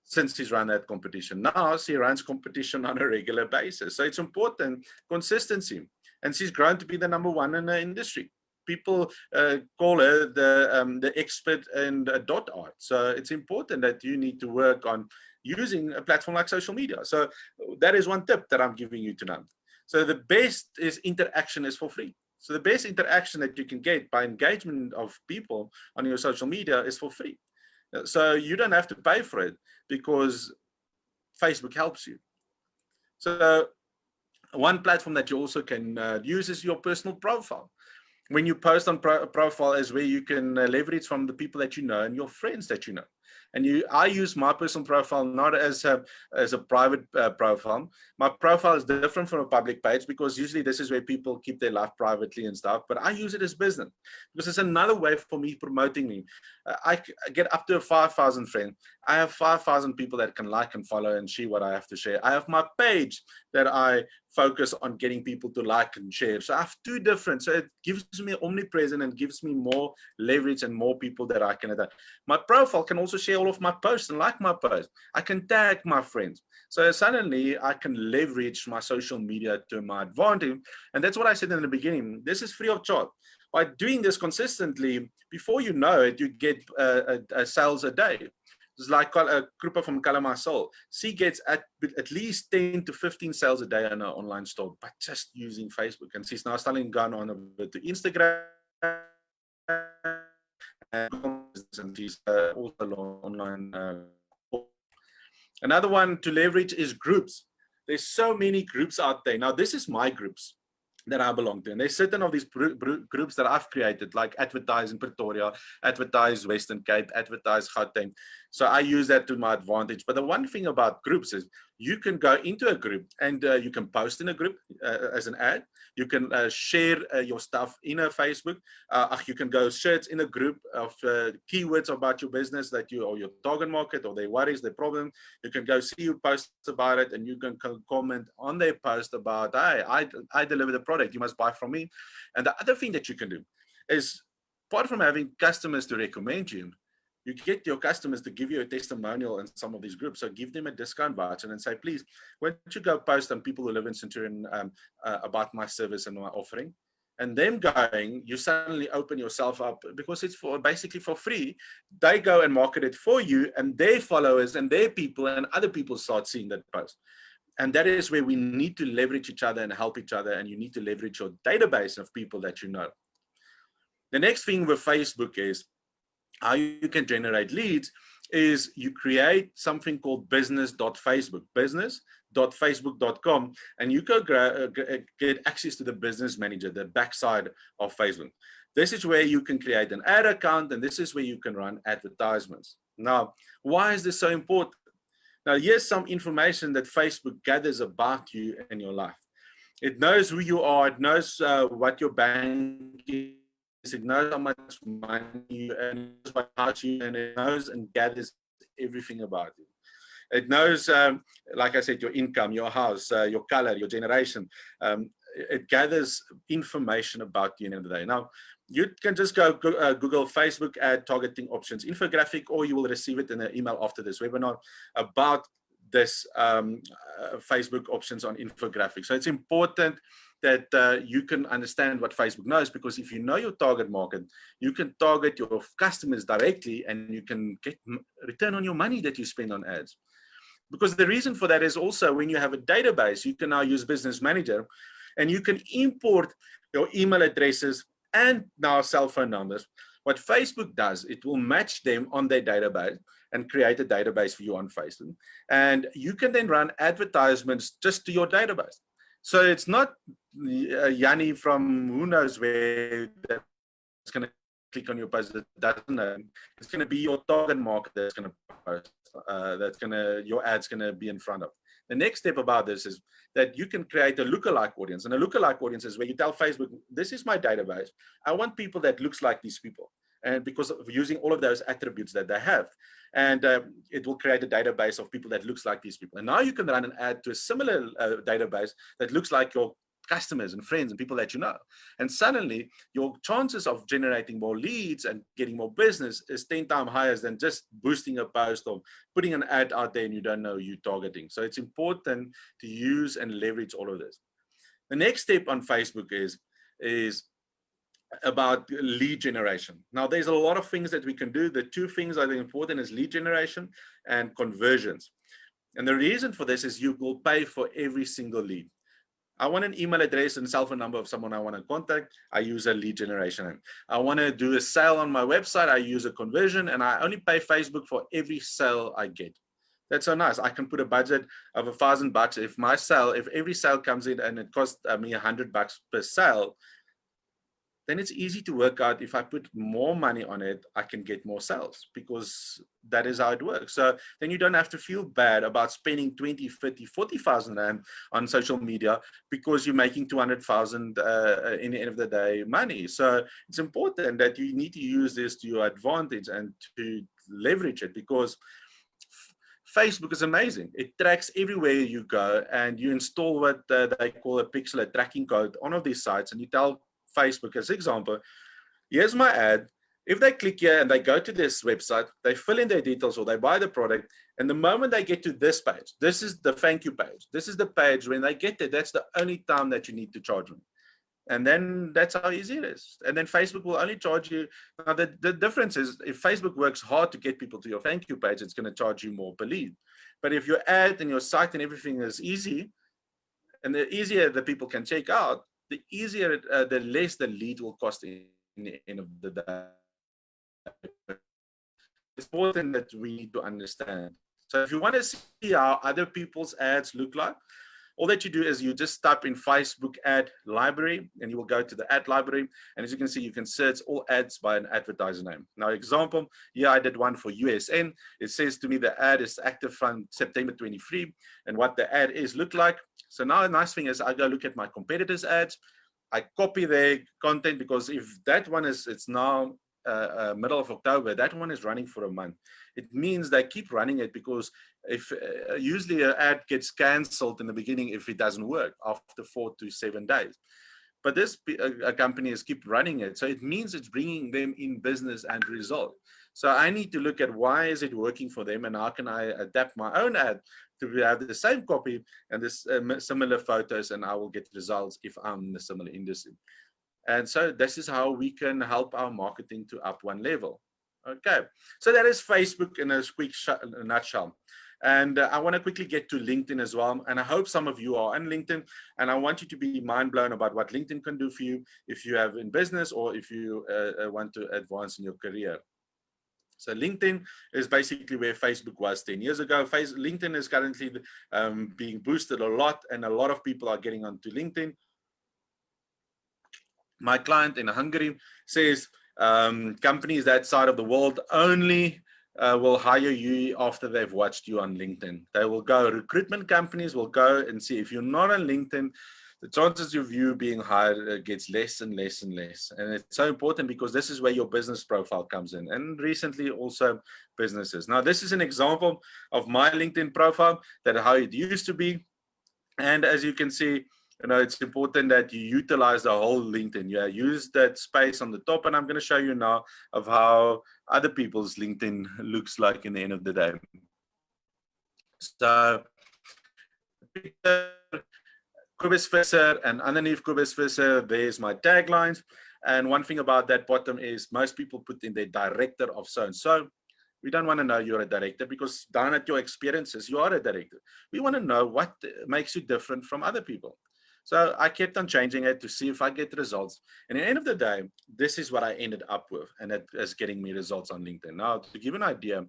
since she's run that competition. Now she runs competition on a regular basis. So it's important, consistency. And she's grown to be the #1 in the industry. People call her the expert in dot art. So it's important that you need to work on using a platform like social media. So that is one tip that I'm giving you tonight. So the best is interaction is for free. So the best interaction that you can get by engagement of people on your social media is for free. So you don't have to pay for it, because Facebook helps you. So one platform that you also can use is your personal profile. When you post on profile is where you can leverage from the people that you know and your friends that you know. And I use my personal profile not as a private profile. My profile is different from a public page, because usually this is where people keep their life privately and stuff. But I use it as business, because it's another way for me promoting me. I get up to 5,000 friends. I have 5,000 people that can like and follow and share what I have to share. I have my page that I focus on getting people to like and share. So I have 2 different. So it gives me omnipresent and gives me more leverage and more people that I can attack. My profile can also share all of my posts and like my posts. I can tag my friends. So suddenly I can leverage my social media to my advantage. And that's what I said in the beginning. This is free of charge. By doing this consistently, before you know it, you get sales a day. It's like a Krupa from Color My Soul. She gets at least 10 to 15 sales a day on her online store, but just using Facebook. And she's now starting going on a bit to Instagram and he's also online. Another one to leverage is groups. There's so many groups out there. Now, this is my groups that I belong to. And there's certain of these groups that I've created, like Advertise in Pretoria, Advertise Western Cape, Advertise Gauteng. So I use that to my advantage. But the one thing about groups is you can go into a group and you can post in a group as an ad. You can share your stuff in a Facebook. You can go search in a group of keywords about your business that you or your target market or their worries, their problem. You can go see who posts about it, and you can comment on their post about, hey, I deliver the product, you must buy from me. And the other thing that you can do is, apart from having customers to recommend you, you get your customers to give you a testimonial in some of these groups. So give them a discount voucher and say, please, why don't you go post on people who live in Centurion about my service and my offering. And them going, you suddenly open yourself up because it's basically for free. They go and market it for you, and their followers and their people and other people start seeing that post. And that is where we need to leverage each other and help each other. And you need to leverage your database of people that you know. The next thing with Facebook is how you can generate leads is you create something called business.facebook, business.facebook.com, and you can get access to the business manager, the backside of Facebook. This is where you can create an ad account, and this is where you can run advertisements. Now, why is this so important? Now, here's some information that Facebook gathers about you and your life. It knows who you are. It knows what your bank is. It knows how much money you earn, and it knows and gathers everything about you. It knows, like I said, your income, your house, your color, your generation. It gathers information about you in the end of the day. Now, you can just go Google Facebook ad targeting options infographic, or you will receive it in an email after this webinar about this Facebook options on infographics. So it's important that you can understand what Facebook knows, because if you know your target market, you can target your customers directly and you can get return on your money that you spend on ads. Because the reason for that is also when you have a database, you can now use Business Manager and you can import your email addresses and now cell phone numbers. What Facebook does, it will match them on their database and create a database for you on Facebook. And you can then run advertisements just to your database. So it's not Yanni from who knows where that's going to click on your post that doesn't know. It's going to be your target market that's going to post. Your ad's going to be in front of. The next step about this is that you can create a lookalike audience. And a lookalike audience is where you tell Facebook, this is my database. I want people that looks like these people. And because of using all of those attributes that they have. And it will create a database of people that looks like these people. And now you can run an ad to a similar database that looks like your customers and friends and people that you know. And suddenly your chances of generating more leads and getting more business is 10 times higher than just boosting a post or putting an ad out there and you don't know who you're targeting. So it's important to use and leverage all of this. The next step on Facebook is about lead generation. Now, there's a lot of things that we can do. The two things that are important is lead generation and conversions. And the reason for this is you will pay for every single lead. I want an email address and cell phone number of someone I want to contact. I use a lead generation. I want to do a sale on my website. I use a conversion, and I only pay Facebook for every sale I get. That's so nice. I can put a budget of $1,000. If every sale comes in and it costs me $100 per sale, then it's easy to work out if I put more money on it, I can get more sales, because that is how it works. So then you don't have to feel bad about spending 20, 30, 40,000 Rand on social media because you're making 200,000 in the end of the day money. So it's important that you need to use this to your advantage and to leverage it, because Facebook is amazing. It tracks everywhere you go, and you install what they call a pixel, a tracking code on all of these sites, and you tell Facebook, as an example, here's my ad. If they click here and they go to this website, they fill in their details or they buy the product, and the moment they get to this page, this is the thank you page. This is the page when they get there. That's the only time that you need to charge them. And then that's how easy it is. And then Facebook will only charge you. Now, the difference is if Facebook works hard to get people to your thank you page, it's going to charge you more per lead. But if your ad and your site and everything is easy, and the easier the people can check out, the easier, the less the lead will cost in the end of the day. It's important that we need to understand. So if you want to see how other people's ads look like, all that you do is you just type in Facebook ad library and you will go to the ad library. And as you can see, you can search all ads by an advertiser name. Now, example, here I did one for USN. It says to me the ad is active from September 23 and what the ad is look like. So now a nice thing is I go look at my competitors' ads. I copy their content because if that one is, it's now middle of October, that one is running for a month. It means they keep running it because if usually an ad gets cancelled in the beginning if it doesn't work after 4 to 7 days. But this company is keep running it. So it means it's bringing them in business and result. So I need to look at why is it working for them and how can I adapt my own ad to have the same copy and this similar photos and I will get results if I'm in a similar industry. And so this is how we can help our marketing to up one level. Okay, so that is Facebook in a quick nutshell. And I want to quickly get to LinkedIn as well. And I hope some of you are on LinkedIn. And I want you to be mind blown about what LinkedIn can do for you if you have in business or if you want to advance in your career. So LinkedIn is basically where Facebook was 10 years ago. LinkedIn is currently being boosted a lot and a lot of people are getting onto LinkedIn. My client in Hungary says companies that side of the world only will hire you after they've watched you on LinkedIn. They will go, recruitment companies will go and see if you're not on LinkedIn, the chances of you being hired gets less and less and less. And it's so important because this is where your business profile comes in. And recently also businesses. Now, this is an example of my LinkedIn profile, that how it used to be. And as you can see, it's important that you utilize the whole LinkedIn. Yeah, use that space on the top. And I'm going to show you now of how other people's LinkedIn looks like in the end of the day. So, Kobus Visser, and underneath Kobus Visser, there's my taglines. And one thing about that bottom is most people put in their director of so-and-so. We don't want to know you're a director because down at your experiences, you are a director. We want to know what makes you different from other people. So I kept on changing it to see if I get results. And at the end of the day, this is what I ended up with. And that is getting me results on LinkedIn. Now, to give an idea,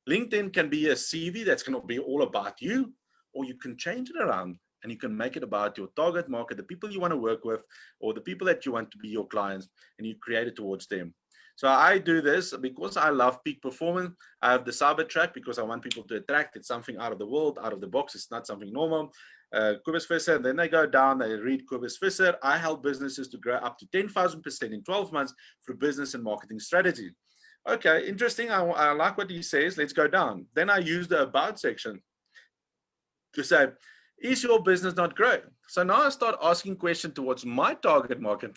LinkedIn can be a CV that's going to be all about you, or you can change it around and you can make it about your target market, the people you want to work with, or the people that you want to be your clients, and you create it towards them. So I do this because I love peak performance. I have the cyber track because I want people to attract. It's something out of the world, out of the box. It's not something normal. Kobus Visser, and then they go down, they read Kobus Visser. I help businesses to grow up to 10,000% in 12 months through business and marketing strategy. Okay, interesting. I like what he says. Let's go down. Then I use the about section to say, is your business not growing? So now I start asking questions towards my target market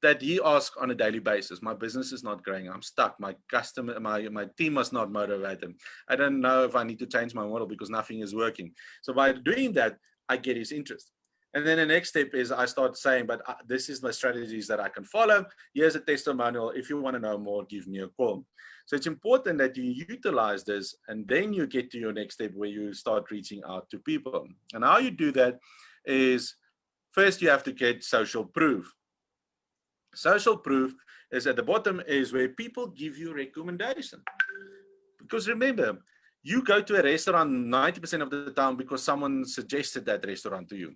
that he asks on a daily basis. My business is not growing. I'm stuck. My customer, my team must not motivate them. I don't know if I need to change my model because nothing is working. So by doing that, I get his interest. And then the next step is I start saying, but this is the strategies that I can follow. Here's a testimonial. If you want to know more, give me a call. So it's important that you utilize this and then you get to your next step where you start reaching out to people. And how you do that is first you have to get social proof. Social proof is at the bottom is where people give you recommendation. Because remember, you go to a restaurant 90% of the time because someone suggested that restaurant to you.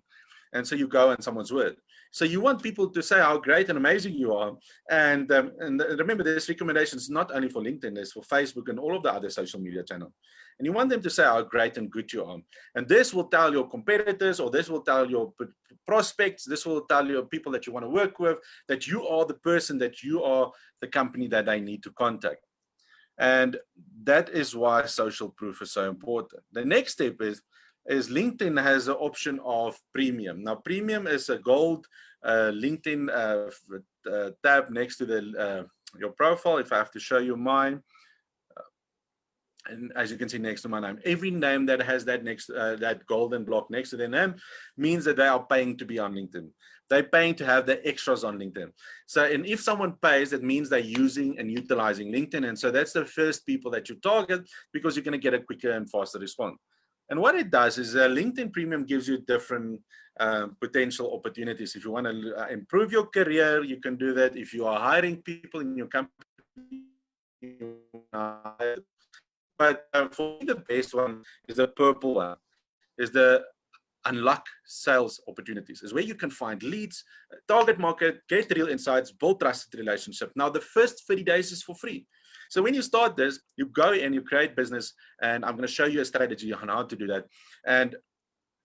And so you go on someone's word. So you want people to say how great and amazing you are. And remember, this recommendation is not only for LinkedIn, it's for Facebook and all of the other social media channels. And you want them to say how great and good you are. And this will tell your competitors, or this will tell your prospects, this will tell your people that you want to work with, that you are the person, that you are the company that they need to contact. And that is why social proof is so important. The next step is LinkedIn has an option of premium. Now, premium is a gold LinkedIn tab next to your profile. If I have to show you mine, and as you can see next to my name, every name that has that golden block next to their name means that they are paying to be on LinkedIn. They're paying to have the extras on LinkedIn. So, and if someone pays, that means they're using and utilizing LinkedIn. And so that's the first people that you target because you're going to get a quicker and faster response. And what it does is LinkedIn Premium gives you different potential opportunities. If you want to improve your career, you can do that. If you are hiring people in your company, But for me, the best one is the purple one, is the unlock sales opportunities, is where you can find leads, target market, get real insights, build trusted relationship. Now, the first 30 days is for free. So when you start this, you go and you create business, and I'm going to show you a strategy on how to do that. And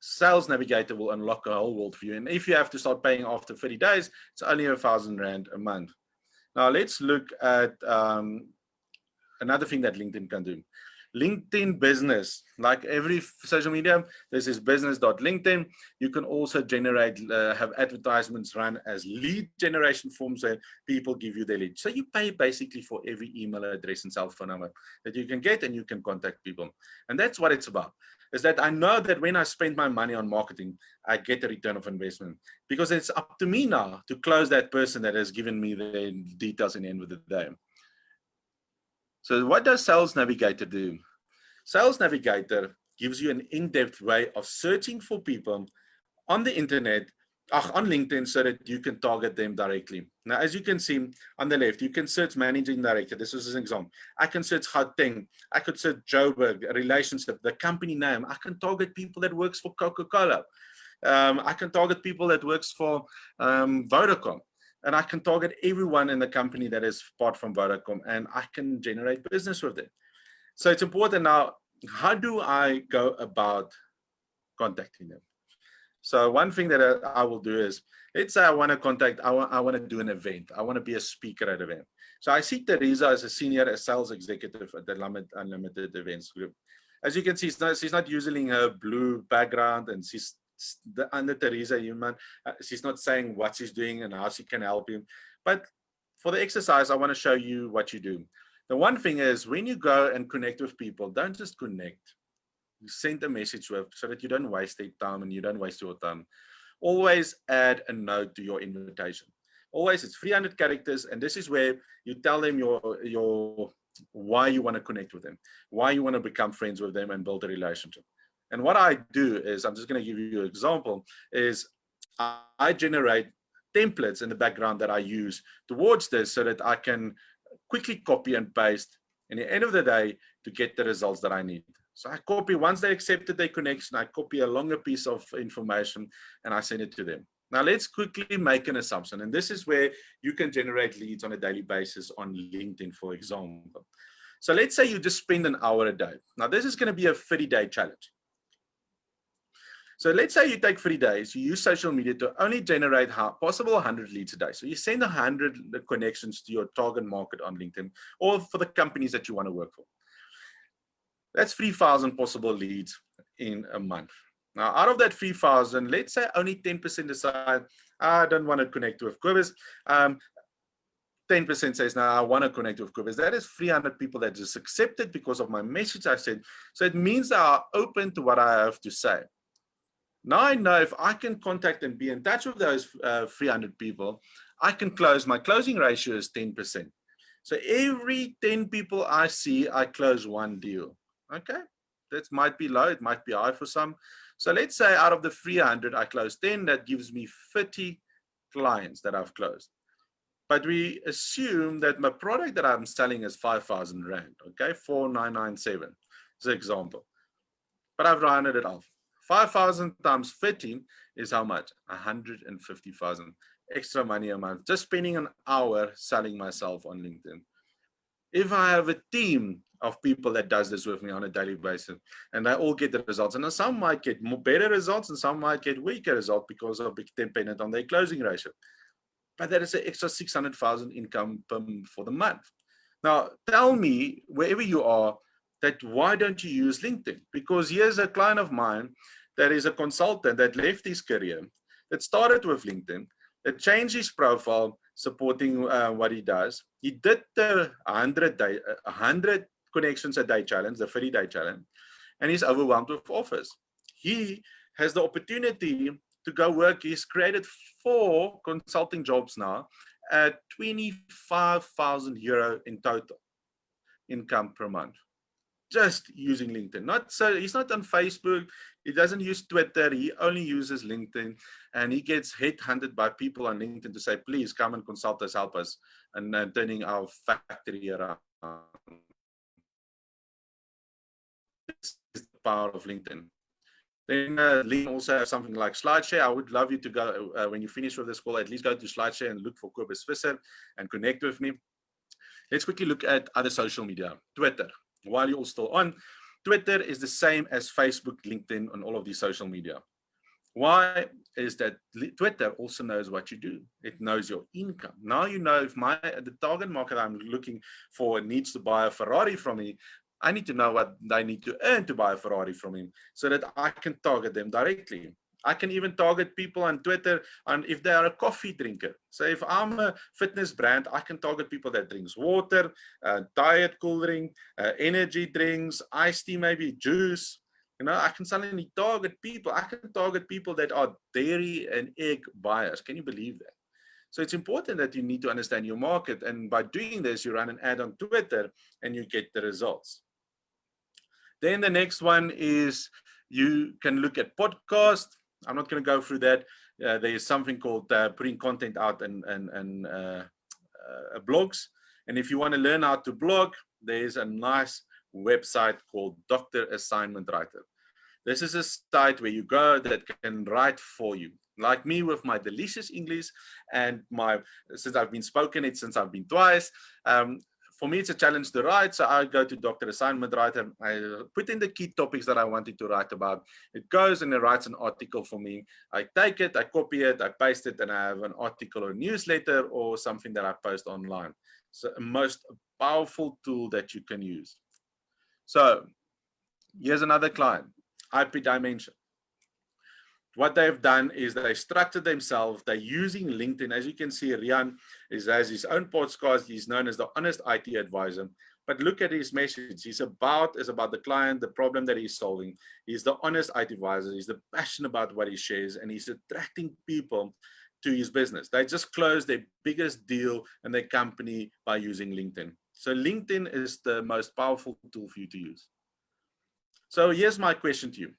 Sales Navigator will unlock a whole world for you. And if you have to start paying after 30 days, it's only R1,000 a month. Now let's look at another thing that LinkedIn can do. LinkedIn Business, like every social media, this is business.linkedin. You can also generate, have advertisements run as lead generation forms where people give you their lead. So you pay basically for every email address and cell phone number that you can get, and you can contact people. And that's what it's about, is that I know that when I spend my money on marketing, I get a return of investment, because it's up to me now to close that person that has given me the details in the end of the day. So what does Sales Navigator do? Sales Navigator gives you an in-depth way of searching for people on the internet, on LinkedIn, so that you can target them directly. Now, as you can see on the left, you can search managing director. This is an example. I can search Gauteng. I could search Joburg, a relationship, the company name. I can target people that works for Coca-Cola. I can target people that works for Vodacom. And I can target everyone in the company that is part from Vodacom, and I can generate business with them. So it's important now, how do I go about contacting them? So one thing that I will do is, let's say I want to contact, I want to do an event. I want to be a speaker at an event. So I see Teresa as a senior sales executive at the Unlimited Events Group. As you can see, she's not using her blue background, and she's under Teresa human. She's not saying what she's doing and how she can help you. But for the exercise, I want to show you what you do. The one thing is, when you go and connect with people, don't just connect. You send a message with, so that you don't waste their time and you don't waste your time. Always add a note to your invitation. Always, it's 300 characters, and this is where you tell them your why you want to connect with them, why you want to become friends with them and build a relationship. And what I do is, I'm just going to give you an example, is I generate templates in the background that I use towards this, so that I can quickly copy and paste in the end of the day to get the results that I need. So I copy, once they accepted their connection, I copy a longer piece of information and I send it to them. Now let's quickly make an assumption. And this is where you can generate leads on a daily basis on LinkedIn, for example. So let's say you just spend an hour a day. Now this is going to be a 30-day challenge. So let's say you take 3 days, you use social media to only generate possible 100 leads a day. So you send 100 connections to your target market on LinkedIn, or for the companies that you want to work for. That's 3,000 possible leads in a month. Now, out of that 3,000, let's say only 10% decide, I don't want to connect with Kobus. 10% says, now I want to connect with Kobus. That is 300 people that just accepted because of my message I said. So it means they are open to what I have to say. Now I know if I can contact and be in touch with those 300 people, I can close. My closing ratio is 10%. So every 10 people I see, I close one deal. Okay, that might be low, it might be high for some. So let's say out of the 300, I close 10. That gives me 30 clients that I've closed. But we assume that my product that I'm selling is 5,000 Rand. Okay, 4,997 as an example. But I've rounded it off. 5,000 times 15 is how much? 150,000 extra money a month, just spending an hour selling myself on LinkedIn. If I have a team of people that does this with me on a daily basis, and they all get the results, and some might get better results and some might get weaker results because of being dependent on their closing ratio. But that is an extra 600,000 income for the month. Now, tell me, wherever you are, that why don't you use LinkedIn? Because here's a client of mine that is a consultant that left his career, that started with LinkedIn, that changed his profile, supporting what he does. He did the 100 connections a day challenge, the 30-day challenge, and he's overwhelmed with offers. He has the opportunity to go work. He's created 4 consulting jobs now at 25,000 euro in total income per month, just using LinkedIn. He's not on Facebook. He doesn't use Twitter. He only uses LinkedIn, and he gets headhunted by people on LinkedIn to say, please come and consult us, help us, and turning our factory around. This is the power of LinkedIn. Then LinkedIn also has something like SlideShare. I would love you to go, when you finish with this call, at least go to SlideShare and look for Kobus Visser and connect with me. Let's quickly look at other social media. Twitter. While you're all still on, Twitter is the same as Facebook, LinkedIn, and all of these social media. Why is that? Twitter also knows what you do. It knows your income. Now you know if the target market I'm looking for needs to buy a Ferrari from me, I need to know what they need to earn to buy a Ferrari from him so that I can target them directly. I can even target people on Twitter and if they are a coffee drinker. So if I'm a fitness brand, I can target people that drinks water, diet cool drink, energy drinks, iced tea, maybe juice. You know, I can suddenly target people. I can target people that are dairy and egg buyers. Can you believe that? So it's important that you need to understand your market. And by doing this, you run an ad on Twitter and you get the results. Then the next one is you can look at podcast. I'm not going to go through that. There is something called putting content out and blogs. And if you want to learn how to blog, there is a nice website called Dr. Assignment Writer. This is a site where you go that can write for you. Like me with my delicious English and since I've been spoken it since I've been twice. For me, it's a challenge to write. So I go to Dr. Assignment Writer. I put in the key topics that I wanted to write about. It goes and it writes an article for me. I take it, I copy it, I paste it, and I have an article or newsletter or something that I post online. So the most powerful tool that you can use. So here's another client, IP Dimension. What they've done is they structured themselves. They're using LinkedIn. As you can see, Rian has his own podcast. He's known as the Honest IT Advisor. But look at his message. It's about the client, the problem that he's solving. He's the Honest IT Advisor. He's the passion about what he shares, and he's attracting people to his business. They just closed their biggest deal in their company by using LinkedIn. So LinkedIn is the most powerful tool for you to use. So here's my question to you.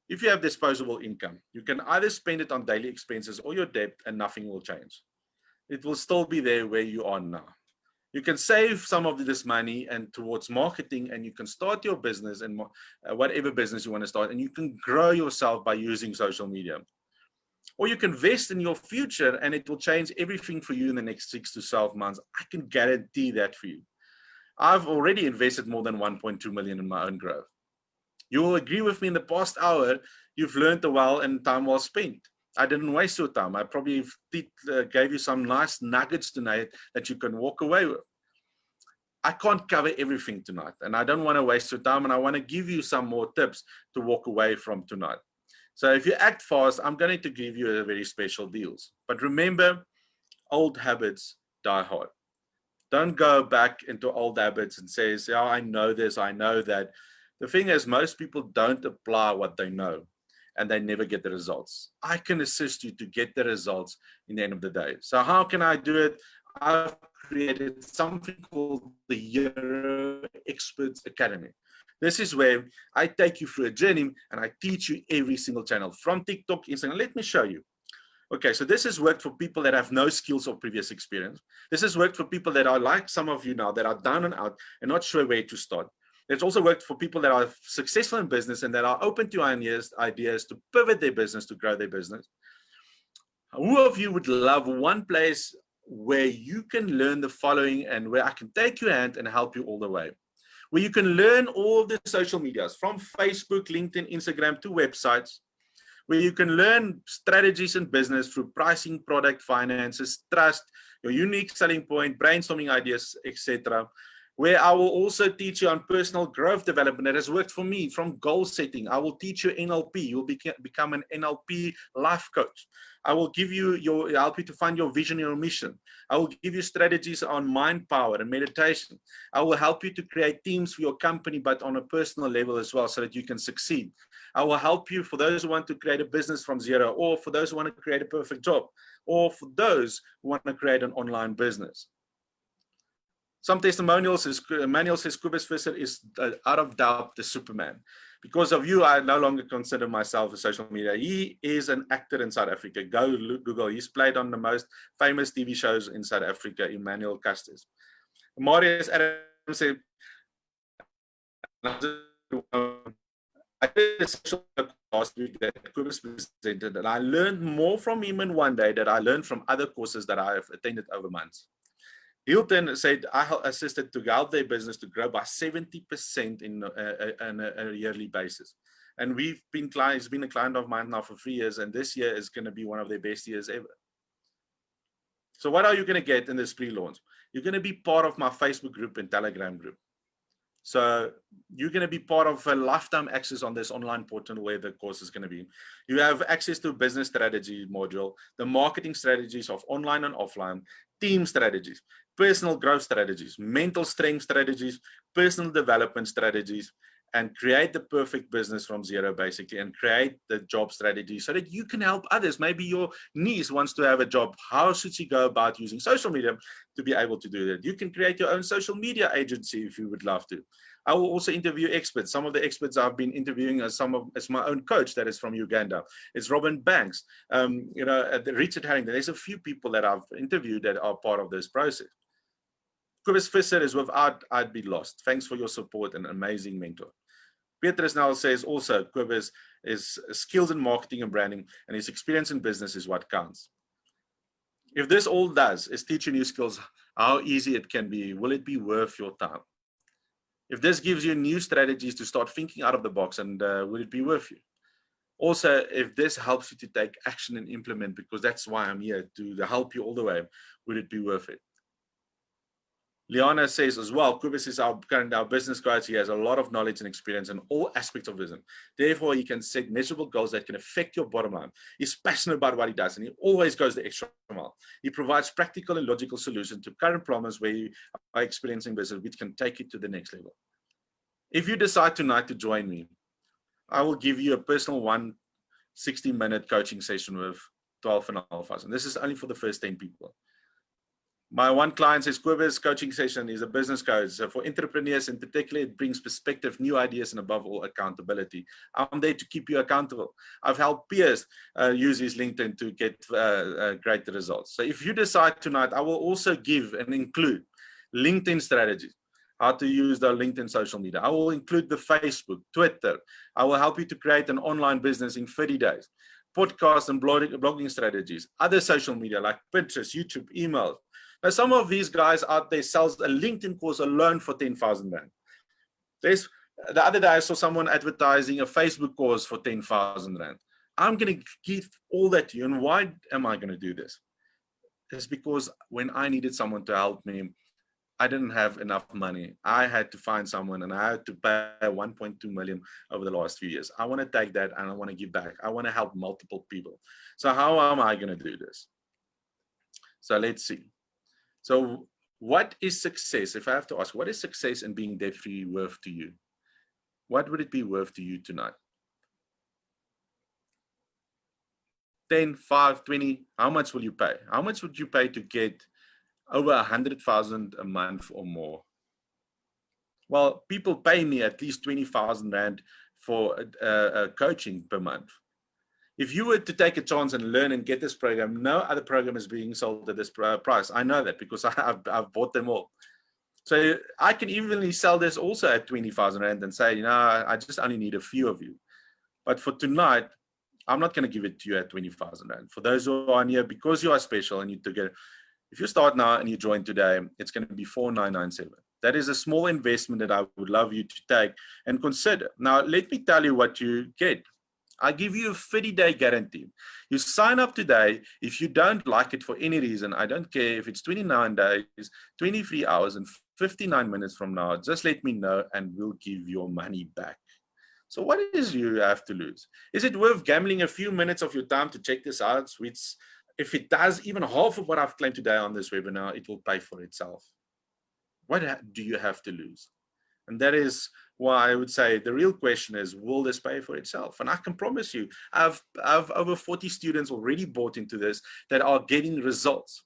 If you have disposable income, you can either spend it on daily expenses or your debt and nothing will change. It will still be there where you are now. You can save some of this money and towards marketing, and you can start your business and whatever business you want to start, and you can grow yourself by using social media. Or you can invest in your future and it will change everything for you in the next 6 to 12 months. I can guarantee that for you. I've already invested more than 1.2 million in my own growth. You will agree with me, in the past hour, you've learned well and time well spent. I didn't waste your time. I probably gave you some nice nuggets tonight that you can walk away with. I can't cover everything tonight, and I don't want to waste your time, and I want to give you some more tips to walk away from tonight. So if you act fast, I'm going to give you a very special deals. But remember, old habits die hard. Don't go back into old habits and say, oh, I know this, I know that. The thing is, most people don't apply what they know and they never get the results. I can assist you to get the results in the end of the day. So how can I do it? I've created something called the Euro Experts Academy. This is where I take you through a journey and I teach you every single channel from TikTok, Instagram. Let me show you. Okay, so this has worked for people that have no skills or previous experience. This has worked for people that are like some of you now, that are down and out and not sure where to start. It's also worked for people that are successful in business and that are open to ideas to pivot their business, to grow their business. Who of you would love one place where you can learn the following and where I can take your hand and help you all the way? Where you can learn all the social medias from Facebook, LinkedIn, Instagram to websites, where you can learn strategies in business through pricing, product, finances, trust, your unique selling point, brainstorming ideas, etc. Where I will also teach you on personal growth development that has worked for me, from goal setting. I will teach you NLP. You will become an NLP life coach. I will help you to find your vision, your mission. I will give you strategies on mind power and meditation. I will help you to create teams for your company, but on a personal level as well, so that you can succeed. I will help you for those who want to create a business from zero, or for those who want to create a perfect job, or for those who want to create an online business. Some testimonials, Emmanuel says, Kobus Visser is out of doubt the Superman. Because of you, I no longer consider myself a social media. He is an actor in South Africa. Go Google. He's played on the most famous TV shows in South Africa, Emmanuel Custis. Marius Adam say, I did a social last week that Cobus presented, and I learned more from him in one day that I learned from other courses that I have attended over months. Hilton said, I assisted to help their business to grow by 70% in a yearly basis. And he's been a client of mine now for 3 years, and this year is going to be one of their best years ever. So what are you going to get in this pre-launch? You're going to be part of my Facebook group and Telegram group. So you're going to be part of a lifetime access on this online portal where the course is going to be. You have access to business strategy module, the marketing strategies of online and offline, team strategies, personal growth strategies, mental strength strategies, personal development strategies, and create the perfect business from zero, basically, and create the job strategy so that you can help others. Maybe your niece wants to have a job. How should she go about using social media to be able to do that? You can create your own social media agency if you would love to. I will also interview experts. Some of the experts I've been interviewing as my own coach that is from Uganda. It's Robin Banks, Richard Harrington. There's a few people that I've interviewed that are part of this process. Cobus Visser is without I'd be lost. Thanks for your support and amazing mentor. Petrus now says also Cobus is skills in marketing and branding, and his experience in business is what counts. If this all does is teach you new skills, how easy it can be, will it be worth your time? If this gives you new strategies to start thinking out of the box, and will it be worth you? Also, if this helps you to take action and implement, because that's why I'm here, to help you all the way, would it be worth it? Liana says as well, Cobus is our business coach. He has a lot of knowledge and experience in all aspects of business. Therefore, he can set measurable goals that can affect your bottom line. He's passionate about what he does, and he always goes the extra mile. He provides practical and logical solutions to current problems where you are experiencing business, which can take it to the next level. If you decide tonight to join me, I will give you a personal 160-minute coaching session with 12,500. This is only for the first 10 people. My one client says, Cobus coaching session is a business coach. So for entrepreneurs in particular, it brings perspective, new ideas, and above all, accountability. I'm there to keep you accountable. I've helped peers use his LinkedIn to get great results. So if you decide tonight, I will also give and include LinkedIn strategies, how to use the LinkedIn social media. I will include the Facebook, Twitter. I will help you to create an online business in 30 days. Podcast and blogging strategies, other social media like Pinterest, YouTube, email. Now, some of these guys out there sells a LinkedIn course alone for 10,000 rand. The other day I saw someone advertising a Facebook course for 10,000 rand. I'm going to give all that to you. And why am I going to do this? It's because when I needed someone to help me, I didn't have enough money. I had to find someone, and I had to pay 1.2 million over the last few years. I want to take that and I want to give back. I want to help multiple people. So how am I going to do this? So let's see. So what is success? If I have to ask, what is success in being debt-free worth to you? What would it be worth to you tonight? 10, 5, 20, how much will you pay? How much would you pay to get over 100,000 a month or more? Well, people pay me at least 20,000 rand for coaching per month. If you were to take a chance and learn and get this program, no other program is being sold at this price. I know that because I've bought them all. So I can evenly sell this also at 20,000 rand and say, I just only need a few of you. But for tonight, I'm not going to give it to you at 20,000 rand. For those who are here, because you are special and you together, if you start now and you join today, it's going to be 4,997. That is a small investment that I would love you to take and consider. Now, let me tell you what you get. I give you a 30-day guarantee. You sign up today. If you don't like it for any reason, I don't care if it's 29 days, 23 hours, and 59 minutes from now, just let me know and we'll give your money back. So what is you have to lose? Is it worth gambling a few minutes of your time to check this out? Which, if it does even half of what I've claimed today on this webinar, it will pay for itself. What do you have to lose? And that is why I would say the real question is, will this pay for itself? And I can promise you, I've over 40 students already bought into this that are getting results.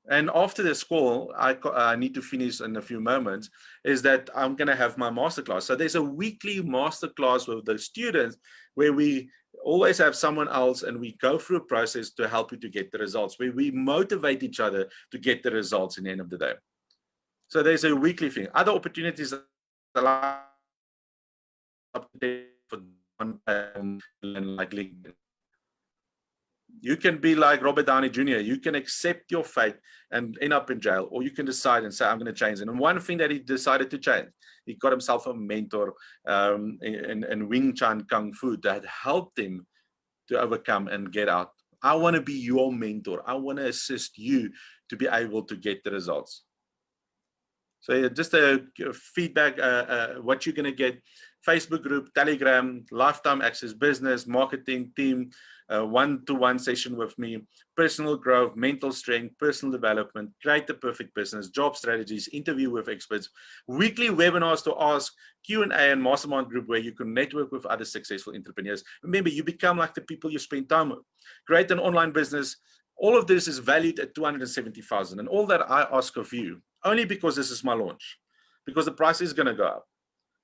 And after this call, I need to finish in a few moments, is that I'm going to have my masterclass. So there's a weekly masterclass with the students where we always have someone else and we go through a process to help you to get the results, where we motivate each other to get the results in the end of the day. So there's a weekly thing. Other opportunities allow for like LinkedIn. You can be like Robert Downey Jr. You can accept your fate and end up in jail, or you can decide and say, I'm going to change it. And one thing that he decided to change, he got himself a mentor in Wing Chun Kung Fu that helped him to overcome and get out. I want to be your mentor. I want to assist you to be able to get the results. So just a feedback, what you're going to get: Facebook group, Telegram, lifetime access, business, marketing team, one-to-one session with me, personal growth, mental strength, personal development, create the perfect business, job strategies, interview with experts, weekly webinars to ask, Q&A, and mastermind group where you can network with other successful entrepreneurs. Remember, you become like the people you spend time with. Create an online business. All of this is valued at $270,000, and all that I ask of you, only because this is my launch, because the price is going to go up.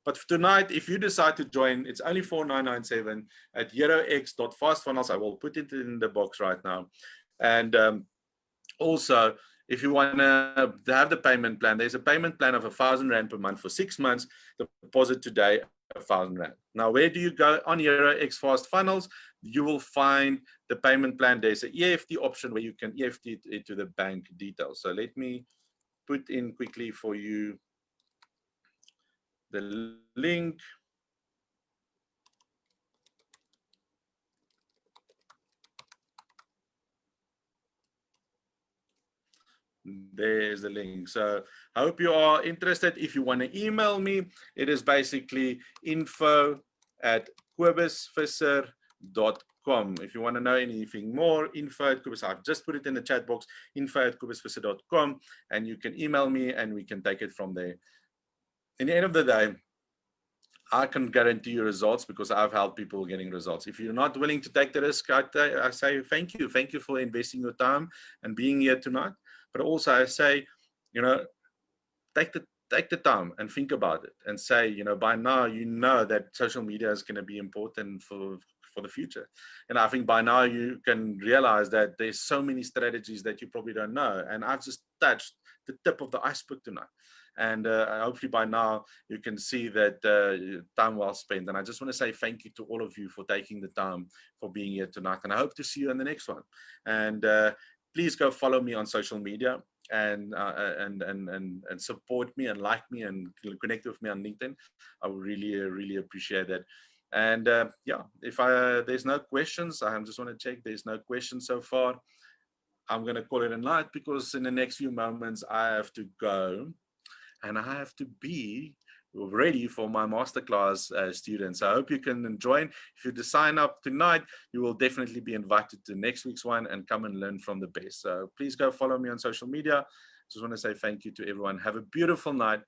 But tonight, if you decide to join, it's only $4,997 at herox.fastfunnels. I will put it in the box right now. And also, if you want to have the payment plan, there's a payment plan of R1,000 per month for 6 months. The deposit today, R1,000. Now, where do you go? On HeroX Fast Funnels, you will find the payment plan. There's an EFT option where you can EFT it to the bank details. So let me put in quickly for you the link. There's the link. So I hope you are interested. If you want to email me, it is basically info@kobusvisser.com. If you want to know anything more, info@kobus. I've just put it in the chat box, info@kobusvisser.com, and you can email me and we can take it from there. In the end of the day, I can guarantee you results because I've helped people getting results. If you're not willing to take the risk, I say thank you. Thank you for investing your time and being here tonight. But also I say, you know, take the time and think about it and say, you know, by now, you know that social media is going to be important for the future. And I think by now you can realize that there's so many strategies that you probably don't know. And I've just touched the tip of the iceberg tonight. And hopefully by now you can see that time well spent. And I just want to say thank you to all of you for taking the time for being here tonight. And I hope to see you in the next one. And please go follow me on social media and support me and like me and connect with me on LinkedIn. I would really appreciate that. And yeah, if there's no questions, I just want to check. There's no questions so far. I'm going to call it a night because in the next few moments I have to go. And I have to be ready for my masterclass students. I hope you can join. If you sign up tonight, you will definitely be invited to next week's one and come and learn from the best. So please go follow me on social media. Just want to say thank you to everyone. Have a beautiful night.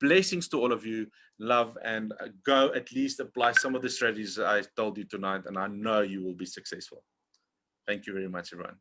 Blessings to all of you. Love, and go at least apply some of the strategies I told you tonight, and I know you will be successful. Thank you very much, everyone.